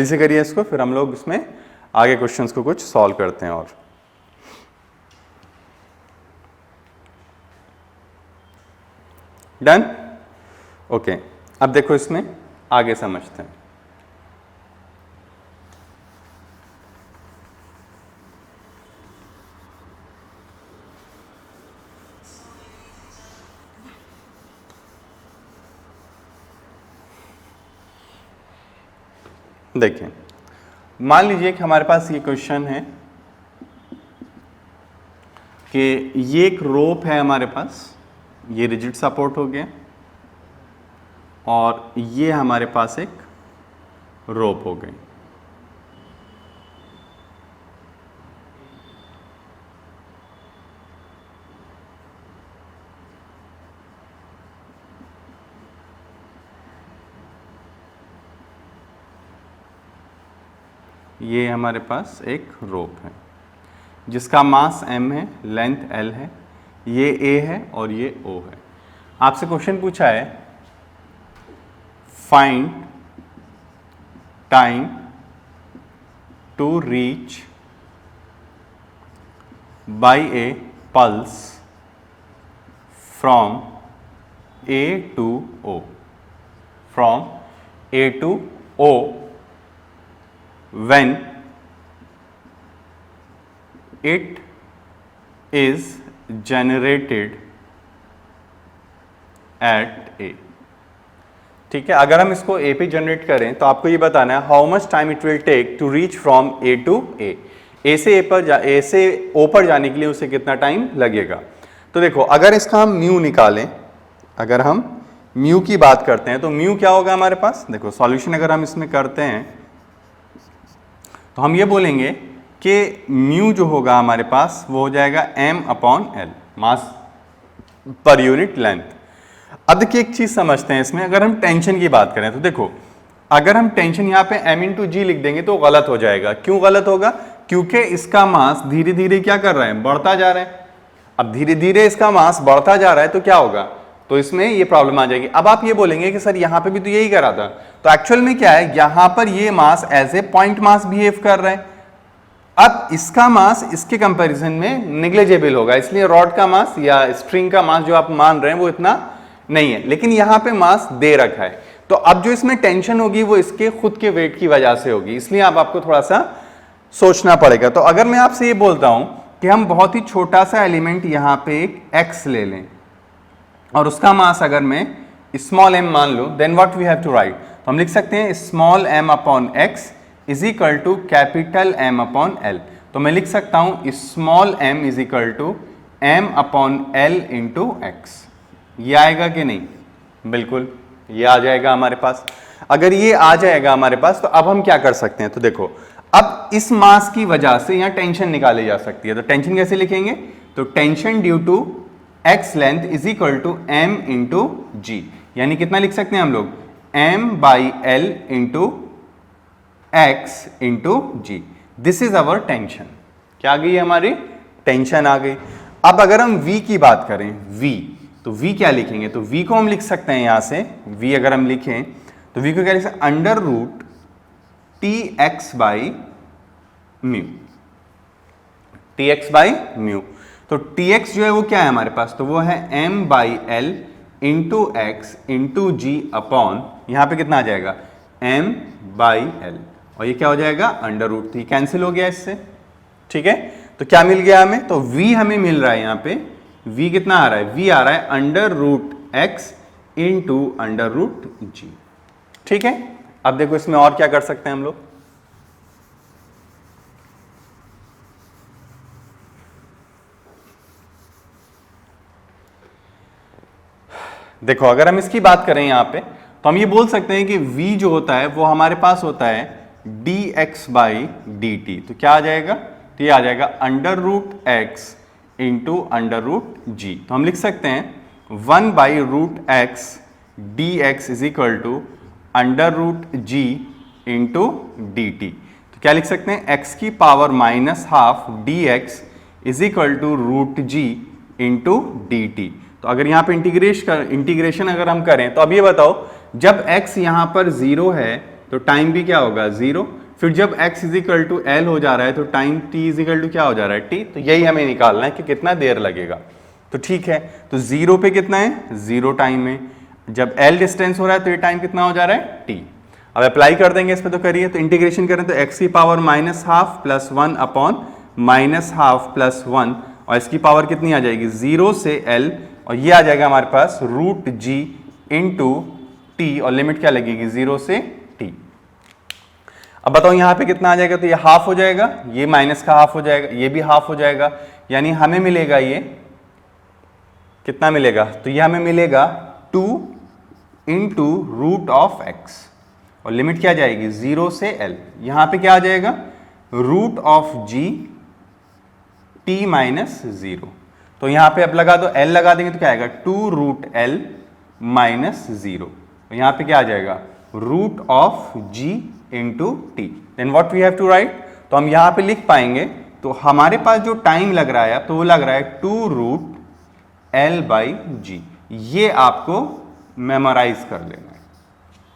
से करिए इसको, फिर हम लोग इसमें आगे क्वेश्चंस को कुछ सॉल्व करते हैं। और डन, ओके। अब देखो इसमें आगे समझते हैं। देखिए मान लीजिए कि हमारे पास ये क्वेश्चन है कि ये एक रोप है हमारे पास, ये रिजिड सपोर्ट हो गया और ये हमारे पास एक रोप हो गई। ये हमारे पास एक रोप है जिसका मास m है, लेंथ l है, ये a है और ये o है। आपसे क्वेश्चन पूछा है find time to reach by a pulse from A to O, from A to O when it is generated at A। ठीक है, अगर हम इसको A पे जनरेट करें तो आपको ये बताना है how much time it will take to reach from A to A, A से O पर जाने के लिए उसे कितना टाइम लगेगा। तो देखो अगर इसका हम म्यू निकालें, अगर हम म्यू की बात करते हैं तो म्यू क्या होगा हमारे पास, देखो सॉल्यूशन अगर हम इसमें करते हैं तो हम ये बोलेंगे कि म्यू जो होगा हमारे पास वो हो जाएगा m/l, मास पर यूनिट लेंथ। अब देखिए एक चीज समझते हैं इसमें, अगर हम टेंशन की बात करें तो देखो अगर हम टेंशन यहाँ पे m × g लिख देंगे तो गलत हो जाएगा। क्यों गलत होगा, क्योंकि इसका मास धीरे धीरे क्या कर रहा है, बढ़ता जा रहा है। अब धीरे धीरे इसका मास बढ़ता जा रहा है तो क्या होगा, तो इसमें ये प्रॉब्लम आ जाएगी। अब आप ये बोलेंगे कि सर यहां पे भी तो यही करा था, तो एक्चुअल में क्या है, यहां पर ये mass as a point mass behave कर रहा है। अब इसका मास इसके कंपैरिजन में नेग्लिजिबल होगा, इसलिए रॉड का मास या स्ट्रिंग का मास जो आप मान रहे हैं वो इतना नहीं है, लेकिन यहां पे मास दे रखा है। तो अब जो इसमें टेंशन होगी वो इसके खुद के वेट की वजह से होगी, इसलिए अब आपको थोड़ा सा सोचना पड़ेगा। तो अगर मैं आपसे ये बोलता हूं कि हम बहुत ही छोटा सा एलिमेंट यहां पे एक x ले लें और उसका मास अगर मैं स्मॉल m मान लूं, then what we have to write, तो हम लिख सकते हैं small m upon x is equal to capital M upon L। तो मैं लिख सकता हूं small m is equal to M upon L into x। ये आएगा कि नहीं, बिल्कुल ये आ जाएगा हमारे पास। अगर ये आ जाएगा हमारे पास तो अब हम क्या कर सकते हैं, तो देखो अब इस मास की वजह से यहां टेंशन निकाली जा सकती है। तो टेंशन कैसे लिखेंगे, तो tension due to x length is equal to m into G, यानी कितना लिख सकते हैं हम लोग, m by l into x into G. This is our tension. क्या आ गई हमारी, टेंशन आ गई। अब अगर हम v की बात करें, v, तो v क्या लिखेंगे, तो v को हम लिख सकते हैं यहां से, v अगर हम लिखें तो v को क्या लिख सकते हैं, under root tx by mu, tx by mu. तो tx जो है वो क्या है हमारे पास, तो वो है m by l into X into G upon, यहां पे कितना आ जाएगा, m बाई l, और ये क्या हो जाएगा, अंडर रूट, थी कैंसिल हो गया इससे, ठीक है। तो क्या मिल गया हमें, तो v हमें मिल रहा है यहां पे, v कितना आ रहा है, v आ रहा है under root x into under root G, ठीक है। अब देखो इसमें और क्या कर सकते हैं हम लोग, देखो अगर हम इसकी बात करें यहां पे, तो हम ये बोल सकते हैं कि v जो होता है वो हमारे पास होता है dx बाई डी टी। तो क्या आ जाएगा, तो ये आ जाएगा under root X into under root G. तो हम लिख सकते हैं 1 by root X D X is equal to under root G into D T. तो क्या लिख सकते हैं, x की power minus half D X is equal to root G into D T. तो अगर यहाँ पे इंटीग्रेशन अगर हम करें, तो अब ये बताओ, जब x यहाँ पर 0 है तो टाइम भी क्या होगा, 0। फिर जब x is equal to L हो जा रहा है तो time t is equal to क्या हो जा रहा है, t। तो यही हमें निकालना है कि कितना देर लगेगा। तो ठीक है, तो 0 पे कितना है, 0 टाइम है, जब l डिस्टेंस हो रहा है तो ये टाइम कितना हो जा रहा है, t। अब अप्लाई कर देंगे इस पे, तो करिए, तो इंटीग्रेशन करें तो x की power minus half plus 1 upon minus half plus 1, और इसकी पावर कितनी आ जाएगी, 0 से l, और ये आ जाएगा हमारे पास रूट जी इंटू टी, और लिमिट क्या लगेगी, 0 से t। अब बताओ यहाँ पे कितना आ जाएगा, तो ये हाफ हो जाएगा, ये माइनस का हाफ हो जाएगा, ये भी हाफ हो जाएगा, यानी हमें मिलेगा ये कितना मिलेगा, तो ये हमें मिलेगा 2 इंटू रूट ऑफ एक्स, और लिमिट क्या जाएगी, 0 से l। यहाँ पे क्या आ जाएगा, root of G T minus 0। तो यहाँ पे अब लगा दो, l लगा देंगे तो क्या आएगा, 2 रूट l माइनस 0। तो यहाँ पे क्या आ जाएगा, root of g into T. Then what we have to write, तो हम यहाँ पे लिख पाएंगे, तो हमारे पास जो टाइम लग रहा है तो वो लग रहा है 2 रूट l बाई जी। ये आपको मेमोराइज कर लेना है,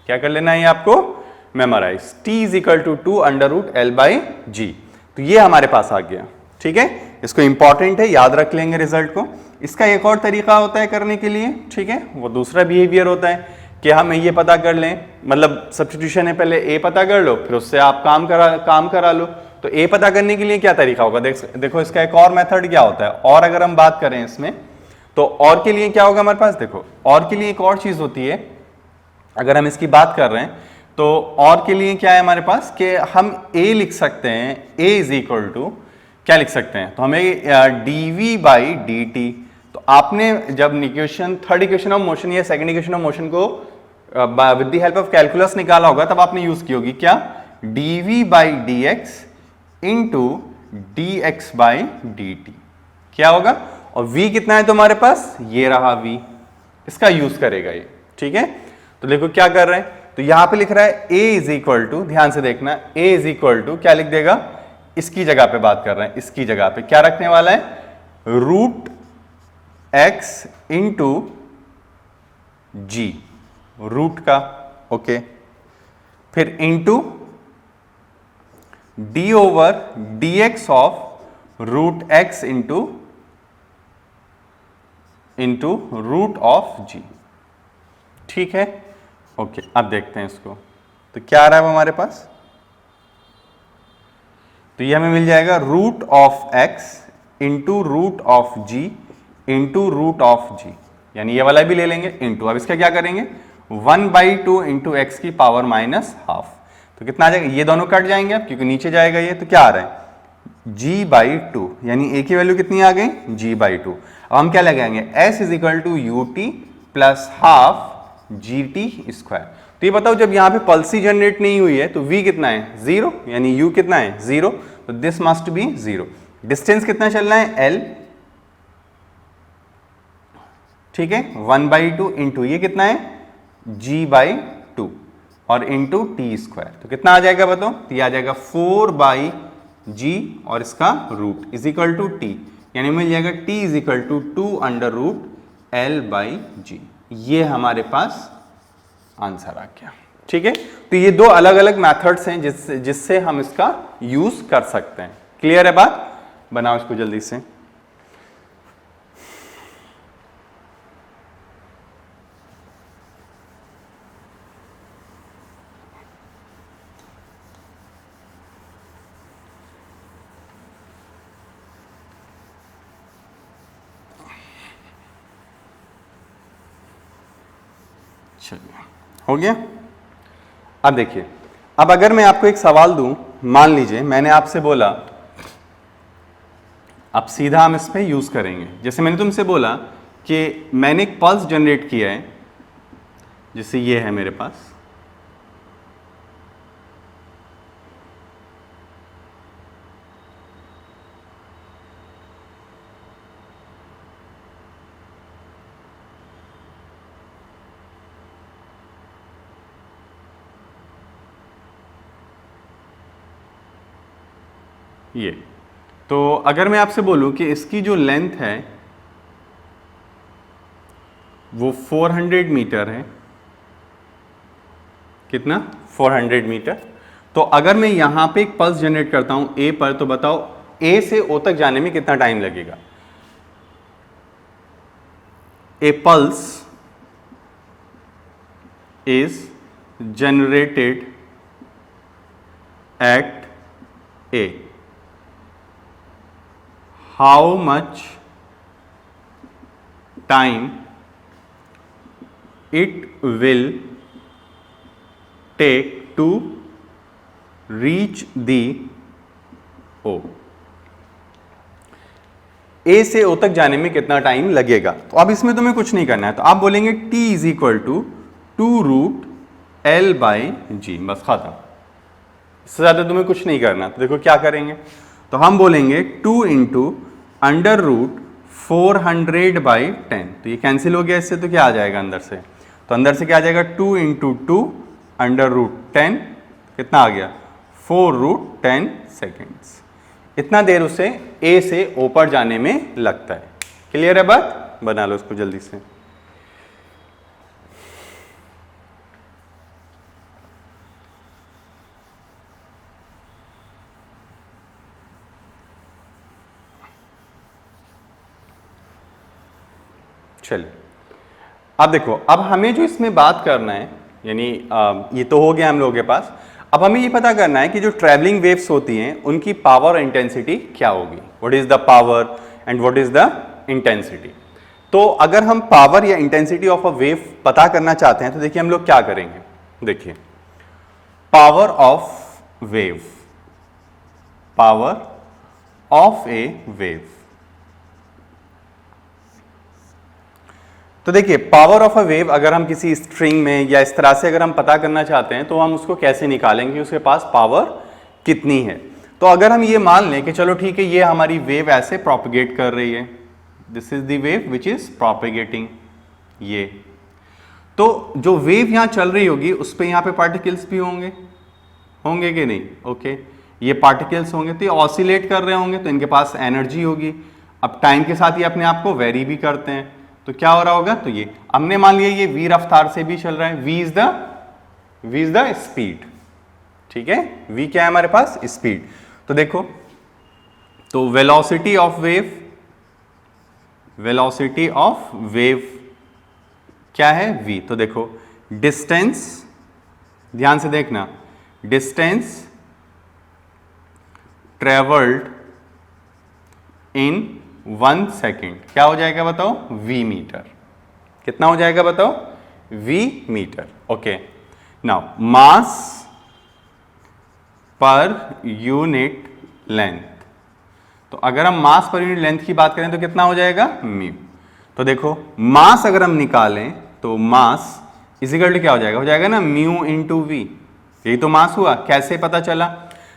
क्या कर लेना है, ये आपको memorise, t is equal to 2 under root l by G. तो ये हमारे पास आ गया, ठीक है। इसको इंपॉर्टेंट है, याद रख लेंगे रिजल्ट को। इसका एक और तरीका होता है करने के लिए, ठीक है, वो दूसरा बिहेवियर होता है कि हम ये पता कर लें, मतलब सब्स्टिट्यूशन है, पहले a पता कर लो, फिर उससे आप काम करा लो। तो a पता करने के लिए क्या तरीका होगा, देखो इसका एक और मेथड क्या होता है, और अगर हम बात करें इसमें, तो और के लिए क्या होगा हमारे पास, देखो और के लिए एक और चीज होती है, अगर हम इसकी बात कर रहे हैं तो और के लिए क्या है हमारे पास, कि हम a लिख सकते हैं, a इज इक्वल टू क्या लिख सकते हैं, तो हमें dv बाई डी टी। तो आपने जब equation, third equation of motion या सेकंड इक्वेशन ऑफ मोशन को with the help of calculus निकाला होगा, तब आपने यूज की होगी क्या, dv by D x into D x by D T, क्या होगा, और v कितना है तुम्हारे पास, ये रहा v, इसका यूज करेगा ये, ठीक है। तो देखो क्या कर रहे हैं, तो यहां पे लिख रहा है a इज इक्वल टू, ध्यान से देखना, a इज इक्वल टू क्या लिख देगा, इसकी जगह पे बात कर रहे हैं, इसकी जगह पे क्या रखने वाला है, root X into G, root का, ओके, फिर into D over D X of root X into root of G, ठीक है, ओके। अब देखते हैं इसको, तो क्या आ रहा है हमारे पास, तो ये हमें मिल जाएगा root of X into root of G into root of G, यानी ये वाला भी ले लेंगे इंटू, अब इसका क्या करेंगे 1/2 इंटू एक्स की पावर माइनस हाफ, तो कितना आ जाएगा, ये दोनों कट जाएंगे अब क्योंकि नीचे जाएगा ये, तो क्या आ रहा है g/2, यानी a की वैल्यू कितनी आ गई g/2। अब हम क्या लगाएंगे s is equal to U T plus half G T square. तो ये बताओ जब यहाँ पे पल्स ही जनरेट नहीं हुई है तो v कितना है 0, यानी u कितना है 0, तो दिस मस्ट बी 0। डिस्टेंस कितना चलना है l, ठीक है, 1/2 इंटू ये कितना है g/2 और इंटू टी स्क्वायर, तो कितना आ जाएगा बताओ, तो ये आ जाएगा 4/g और इसका root is equal to T, यानी मिल जाएगा t is equal to 2√L/g। ये हमारे पास आंसर आ गया, ठीक है। तो ये दो अलग अलग मेथड्स हैं जिससे हम इसका यूज कर सकते हैं। क्लियर है बात, बनाओ इसको जल्दी से। चलिए हो गया। अब देखिए, अब अगर मैं आपको एक सवाल दूं, मान लीजिए मैंने आपसे बोला, अब सीधा हम इस पे यूज करेंगे, जैसे मैंने तुमसे बोला कि मैंने एक पल्स जनरेट किया है, जैसे ये है मेरे पास, ये, तो अगर मैं आपसे बोलूं कि इसकी जो लेंथ है वो 400 मीटर है, कितना 400 मीटर, तो अगर मैं यहां पे एक पल्स जनरेट करता हूं ए पर, तो बताओ ए से ओ तक जाने में कितना टाइम लगेगा। A pulse is generated at A, how much time it will take to reach the O, ए से ओ तक जाने में कितना टाइम लगेगा। तो अब इसमें तुम्हें कुछ नहीं करना है, तो आप बोलेंगे t is equal to 2√L/g, बस खत्म, इससे ज्यादा तुम्हें कुछ नहीं करना। तो देखो क्या करेंगे, तो हम बोलेंगे 2 इंटू अंडर रूट 400/10, तो ये कैंसिल हो गया इससे, तो क्या आ जाएगा अंदर से, तो अंदर से क्या आ जाएगा 2 इंटू 2 अंडर रूट 10, कितना आ गया 4√10 सेकेंड्स। इतना देर उसे ए से ओ पर जाने में लगता है। क्लियर है बात, बना लो इसको जल्दी से। चलिए अब देखो, अब हमें जो इसमें बात करना है, यानी ये तो हो गया हम लोगों के पास, अब हमें ये पता करना है कि जो ट्रैवलिंग वेव्स होती हैं उनकी पावर और इंटेंसिटी क्या होगी, what is the power and what is the intensity. तो अगर हम पावर या इंटेंसिटी ऑफ अ वेव पता करना चाहते हैं तो देखिए हम लोग क्या करेंगे, देखिए power of wave, power of A wave, तो देखिए पावर ऑफ अ वेव अगर हम किसी स्ट्रिंग में या इस तरह से अगर हम पता करना चाहते हैं तो हम उसको कैसे निकालेंगे, उसके पास पावर कितनी है। तो अगर हम ये मान लें कि चलो ठीक है, ये हमारी वेव ऐसे प्रोपेगेट कर रही है, this is the wave which is propagating, ये तो जो वेव यहां चल रही होगी उस पर यहां पे पार्टिकल्स भी होंगे, होंगे कि नहीं, ओके। ये पार्टिकल्स होंगे तो ये ऑसिलेट कर रहे होंगे, तो इनके पास एनर्जी होगी। अब टाइम के साथ ये अपने आप को वेरी भी करते हैं, तो क्या हो रहा होगा, तो ये हमने मान लिया ये v रफ्तार से भी चल रहा है, v इज द स्पीड, ठीक है, v क्या है हमारे पास, स्पीड। तो देखो, तो वेलोसिटी ऑफ वेव क्या है, v। तो देखो डिस्टेंस, ध्यान से देखना, डिस्टेंस ट्रेवल्ड इन 1 सेकेंड क्या हो जाएगा बताओ, v मीटर। कितना हो जाएगा बताओ, v metre. Okay, now mass per unit length, तो अगर हम मास पर यूनिट लेंथ की बात करें तो कितना हो जाएगा, म्यू। तो देखो मास अगर हम निकालें तो मास इजिकल टू क्या हो जाएगा ना म्यू इंटू वी। यही तो मास हुआ। कैसे पता चला,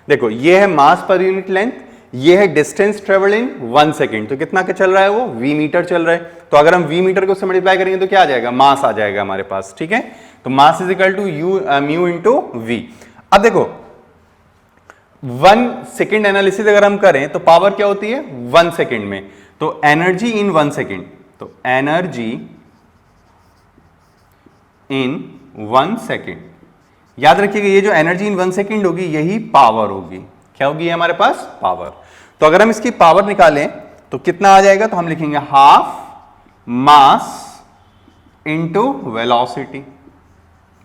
देखो ये है मास पर यूनिट लेंथ, ये है डिस्टेंस ट्रेवल इन 1 सेकेंड, तो कितना का चल रहा है वो, v मीटर चल रहा है। तो अगर हम v मीटर को उससे मल्टीप्लाई करेंगे तो क्या आ जाएगा, मास आ जाएगा हमारे पास, ठीक है। तो mass is equal to mu into V. अब देखो 1 सेकेंड एनालिसिस अगर हम करें तो पावर क्या होती है 1 सेकेंड में, तो एनर्जी इन 1 सेकेंड, तो एनर्जी इन 1 सेकेंड, याद रखिएगा ये जो एनर्जी इन 1 सेकेंड होगी यही पावर होगी। क्या होगी हमारे पास, पावर। तो अगर हम इसकी पावर निकालें तो कितना आ जाएगा, तो हम लिखेंगे हाफ मास इंटू वेलोसिटी।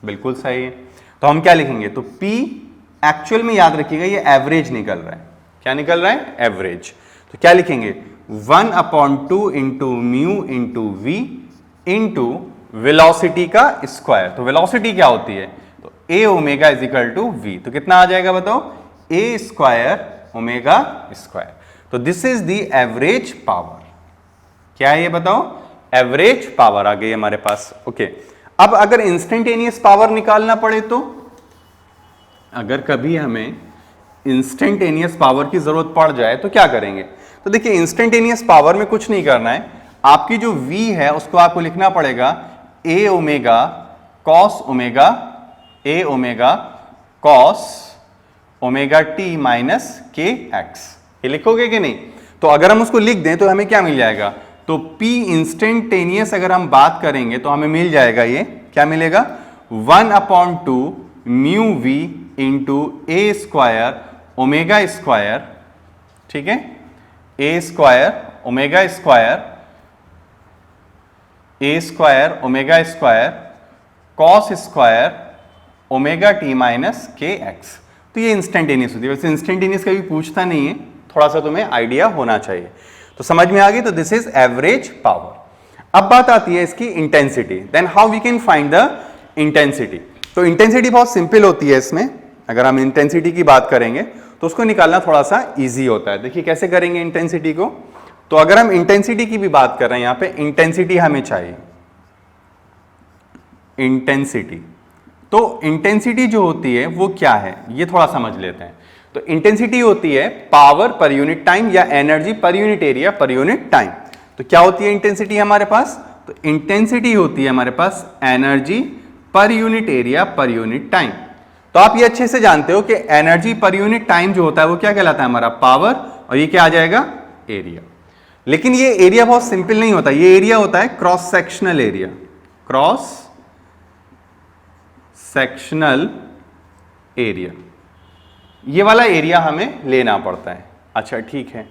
बिल्कुल सही है। तो हम क्या लिखेंगे, तो P एक्चुअल में याद रखिएगा ये एवरेज निकल रहा है। क्या निकल रहा है, एवरेज। तो क्या लिखेंगे 1/2 into mu into V into velocity का स्क्वायर। तो वेलोसिटी क्या होती है, तो a omega is equal to V. तो कितना आ जाएगा बताओ, a स्क्वायर ओमेगा स्क्वायर। तो this is the average power. क्या है ये बताओ, एवरेज पावर आ गई हमारे पास। ओके, अब अगर इंस्टेंटेनियस पावर निकालना पड़े तो, अगर कभी हमें इंस्टेंटेनियस पावर की जरूरत पड़ जाए तो क्या करेंगे। तो देखिए इंस्टेंटेनियस पावर में कुछ नहीं करना है, आपकी जो v है उसको आपको लिखना पड़ेगा a omega cos omega, a omega cos omega T minus K x. ये लिखोगे कि नहीं। तो अगर हम उसको लिख दें तो हमें क्या मिल जाएगा, तो P इंस्टेंटेनियस अगर हम बात करेंगे तो हमें मिल जाएगा, ये क्या मिलेगा 1/2 mu V into A square omega square, ठीक है, A square omega square, A square omega square cos square omega T minus K X. तो ये इंस्टेंटेनियस होती है। वैसे इंस्टेंटेनियस कभी पूछता नहीं है, थोड़ा सा तुम्हें आइडिया होना चाहिए। तो समझ में आ गई। तो दिस इज एवरेज पावर। अब बात आती है इसकी intensity. Then how we can find the intensity. तो इंटेंसिटी बहुत सिंपल होती है। इसमें अगर हम इंटेंसिटी की बात करेंगे तो उसको निकालना थोड़ा सा इजी होता है। देखिए कैसे करेंगे इंटेंसिटी को। तो अगर हम इंटेंसिटी की भी बात कर रहे हैं, यहां पे इंटेंसिटी हमें चाहिए, इंटेंसिटी। तो इंटेंसिटी जो होती है वो क्या है ये थोड़ा समझ लेते हैं। तो इंटेंसिटी होती है पावर पर यूनिट टाइम या energy per unit area per unit time. तो क्या होती है इंटेंसिटी हमारे पास, तो इंटेंसिटी होती है हमारे पास energy per unit area per unit time. तो आप ये अच्छे से जानते हो कि एनर्जी पर यूनिट टाइम जो होता है वो क्या कहलाता है हमारा, पावर, और ये क्या आ जाएगा, एरिया। लेकिन ये एरिया बहुत सिंपल नहीं होता, ये एरिया होता है cross sectional area, cross sectional area. ये वाला एरिया हमें लेना पड़ता है। अच्छा ठीक है।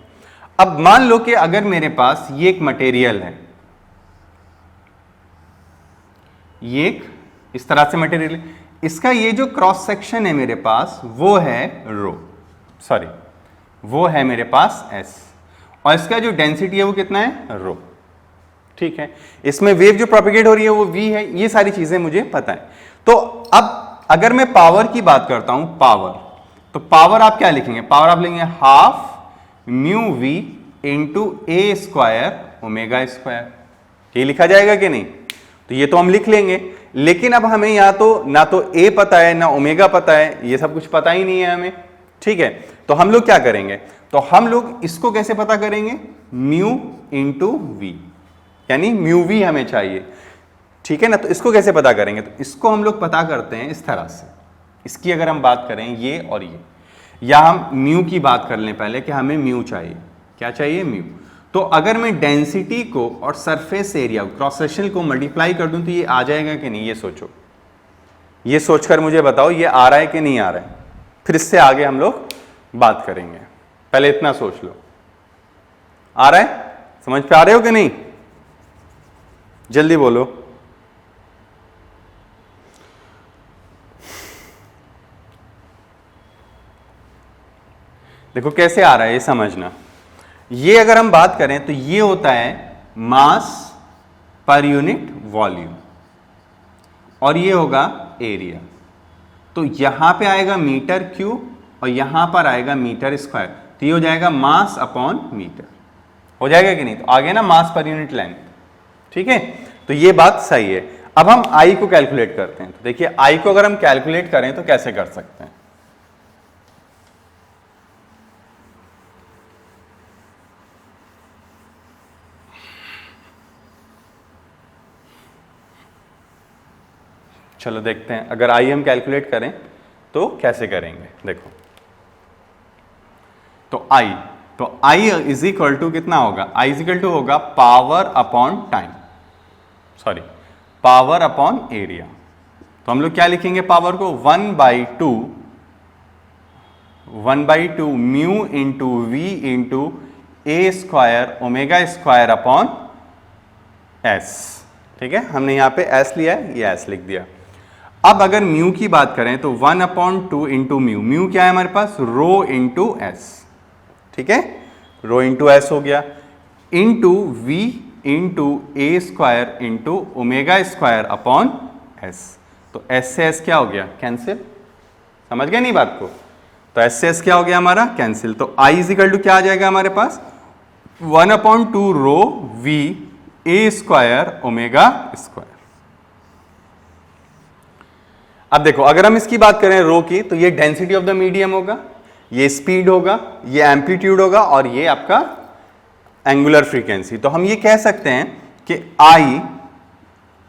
अब मान लो कि अगर मेरे पास ये एक मटेरियल है, ये एक इस तरह से मटेरियल है, इसका ये जो क्रॉस सेक्शन है मेरे पास वो है वो है मेरे पास एस, और इसका जो डेंसिटी है वो कितना है, रो। ठीक है, इसमें वेव जो प्रोपेगेट हो रही है वो v है। ये सारी चीजें मुझे पता है। तो अब अगर मैं पावर की बात करता हूं, पावर, तो पावर आप क्या लिखेंगे, पावर आप लिखेंगे half mu V into A square omega square. ये लिखा जाएगा कि नहीं, तो ये तो हम लिख लेंगे। लेकिन अब हमें या तो ना तो ए पता है ना ओमेगा पता है, ये सब कुछ पता ही नहीं है हमें। ठीक है, तो हम लोग क्या करेंगे, तो हम लोग इसको कैसे पता करेंगे, म्यू इंटू वी, यानी म्यू वी हमें चाहिए। ठीक है ना, तो इसको कैसे पता करेंगे, तो इसको हम लोग पता करते हैं इस तरह से। इसकी अगर हम बात करें ये और या हम म्यू की बात कर लें पहले कि हमें म्यू चाहिए, क्या चाहिए, म्यू। तो अगर मैं डेंसिटी को और सरफेस एरिया क्रॉस सेक्शन को मल्टीप्लाई कर दूं तो ये आ जाएगा कि नहीं, ये सोचो, ये सोचकर मुझे बताओ ये आ रहा है कि नहीं आ रहा है। फिर इससे आगे हम लोग बात करेंगे, पहले इतना सोच लो। आ रहा है, समझ पे आ रहे हो कि नहीं, जल्दी बोलो। देखो कैसे आ रहा है ये समझना। ये अगर हम बात करें तो ये होता है मास पर यूनिट वॉल्यूम और ये होगा एरिया। तो यहां पे आएगा मीटर क्यूब और यहां पर आएगा मीटर स्क्वायर, तो ये हो जाएगा मास अपॉन मीटर, हो जाएगा कि नहीं। तो आगे ना मास पर यूनिट लेंथ, ठीक है। तो ये बात सही है। अब हम आई को कैलकुलेट करते हैं। तो देखिए आई को अगर हम कैलकुलेट करें तो कैसे कर सकते हैं। चलो देखते हैं अगर आई हम कैलकुलेट करें तो कैसे करेंगे। देखो तो आई इज इक्वल टू कितना होगा, आई इज इक्वल टू होगा power upon time, sorry power upon area. तो हम लोग क्या लिखेंगे पावर को, 1/2 mu into V into A square omega square upon S. ठीक है, हमने यहां पे एस लिया है, ये एस लिख दिया। अब अगर म्यू की बात करें तो 1/2 इंटू म्यू, म्यू क्या है हमारे पास, रो इंटू एस, ठीक है, रो इंटू एस हो गया, into V into A square into omega square upon S. तो एस से एस क्या हो गया, कैंसिल, समझ गए नहीं बात को। तो एस से एस क्या हो गया हमारा, कैंसिल। तो आई इज इक्वल टू क्या आ जाएगा हमारे पास, 1/2 rho V A square omega square. अब देखो अगर हम इसकी बात करें रो की, तो ये डेंसिटी ऑफ द मीडियम होगा, ये स्पीड होगा, ये एम्पलीट्यूड होगा और ये आपका एंगुलर फ्रीक्वेंसी। तो हम ये कह सकते हैं कि आई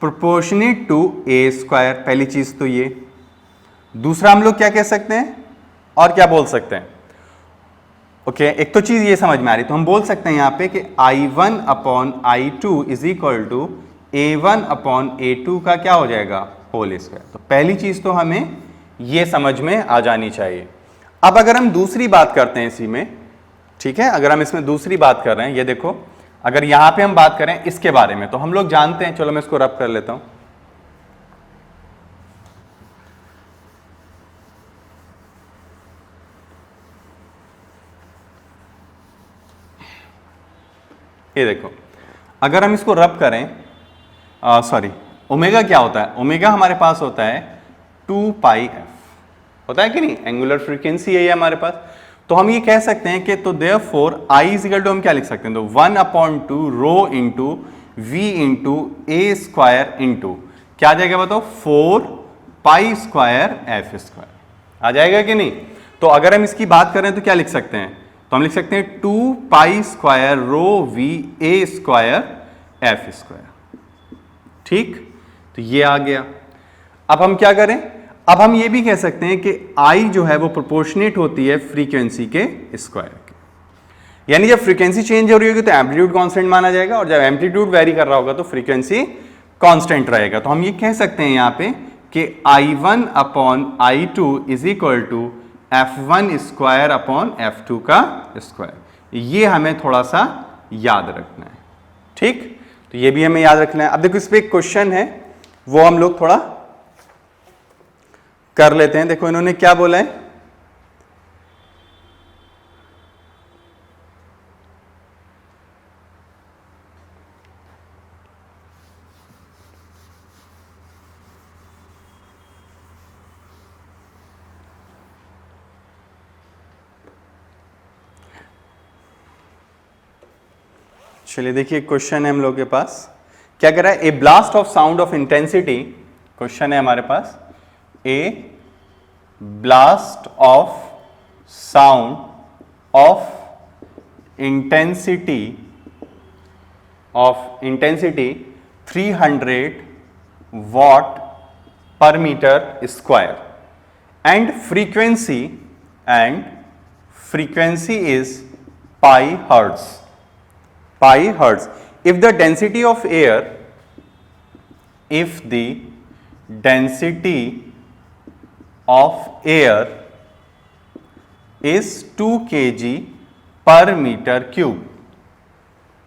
प्रोपोर्शनेट टू ए स्क्वायर, पहली चीज तो ये। दूसरा हम लोग क्या कह सकते हैं और क्या बोल सकते हैं, ओके एक तो चीज ये समझ में आ रही, तो हम बोल सकते हैं यहां पे कि I1 upon I2 is equal to A1 upon A2 का क्या हो जाएगा, होल स्क्वायर। तो पहली चीज तो हमें ये समझ में आ जानी चाहिए। अब अगर हम दूसरी बात करते हैं इसी में, ठीक है, अगर हम इसमें दूसरी बात कर रहे हैं, ये देखो अगर यहां पे हम बात करें इसके बारे में, तो हम लोग जानते हैं, चलो मैं इसको रब कर लेता हूं। ये देखो अगर हम इसको रब करें, सॉरी ओमेगा क्या होता है, ओमेगा हमारे पास होता है 2πf, होता है कि नहीं, एंगुलर फ्रीक्वेंसी है ये हमारे पास। तो हम ये कह सकते हैं कि तो therefore I is equal to हम क्या लिख सकते हैं, तो 1/2 rho into V into A square into क्या आ जाएगा बताओ, 4π² एफ स्क्वायर आ जाएगा कि नहीं। तो अगर हम इसकी बात करें तो क्या लिख सकते हैं, तो हम लिख सकते हैं 2π² rho V A square F square, ठीक। तो ये आ गया। अब हम क्या करें, अब हम ये भी कह सकते हैं कि आई जो है वो प्रोपोर्शनेट होती है फ्रीक्वेंसी के स्क्वायर के, यानी जब फ्रीक्वेंसी चेंज हो रही होगी तो एम्पलीट्यूड कांस्टेंट माना जाएगा और जब एम्पलीट्यूड वेरी कर रहा होगा तो फ्रीक्वेंसी कांस्टेंट रहेगा। तो हम ये कह सकते हैं यहां पे कि I1 upon I2 is equal to F1 square upon F2 का स्क्वायर। ये हमें थोड़ा सा याद रखना है, ठीक। तो ये भी हमें याद रखना है। अब देखो इस पे एक क्वेश्चन है, वो हम लोग थोड़ा कर लेते हैं। देखो इन्होंने क्या बोला है, चलिए देखिए क्वेश्चन है हम लोग के पास, क्या कह रहा है, a blast of sound of intensity, question है हमारे पास, a blast of sound of intensity 300 watt per meter square and frequency frequency is pi hertz. Pi hertz. If the density of air, if the density of air is 2 kg per meter cube.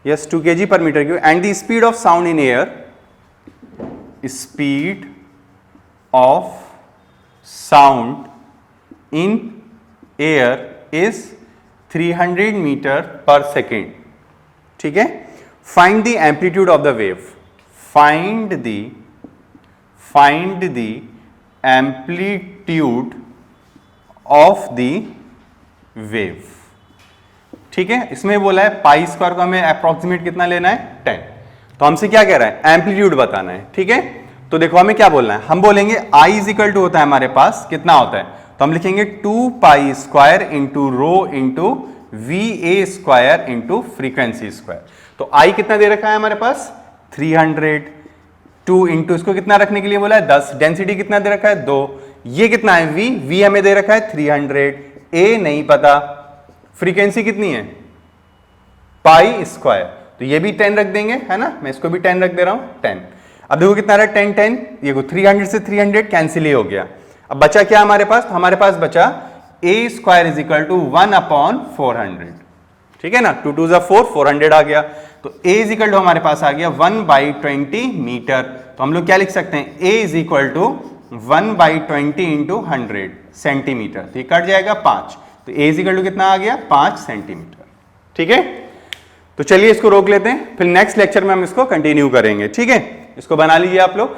Yes, 2 kg per meter cube, and the speed of sound in air, speed of sound in air is 300 meter per second. ठीक है, find the amplitude of the wave. Find the amplitude of the wave. ठीक है, इसमें बोला है pi square को हमें approximate कितना लेना है 10, तो हमसे क्या कह रहा है एम्पलीट्यूड बताना है. ठीक है, तो देखो हमें क्या बोलना है, हम बोलेंगे I इज इक्वल टू होता है हमारे पास कितना होता है, तो हम लिखेंगे 2 pi square into rho into VA square into frequency square. तो I कितना दे रखा है हमारे पास 300, 2 इंटू इसको कितना रखने के लिए बोला है 10, डेंसिटी कितना दे रखा है 2, ये कितना है V हमें दे रखा है 300, A नहीं पता, फ्रीक्वेंसी कितनी है पाई स्क्वायर, तो ये भी 10 रख देंगे, है ना, मैं इसको भी 10 रख दे रहा हूं 10. अब देखो कितना रहा 10 10, ये 300 से 300 कैंसिल ही हो गया. अब बचा क्या हमारे पास, तो हमारे पास बचा a square is equal to 1/400. ठीक है ना, 2 2 जा 4, 400 आ गया, तो a इज इक्वल टू हमारे पास आ गया 1/20 मीटर. तो हम लोग क्या लिख सकते हैं, a is equal to 1/20 into 100 centimetre, तो ये कट जाएगा 5, तो a इज इक्वल टू कितना आ गया 5 सेंटीमीटर. ठीक है, तो चलिए इसको रोक लेते हैं, फिर नेक्स्ट लेक्चर में हम इसको कंटिन्यू करेंगे. ठीक है, इसको बना लीजिए आप लोग.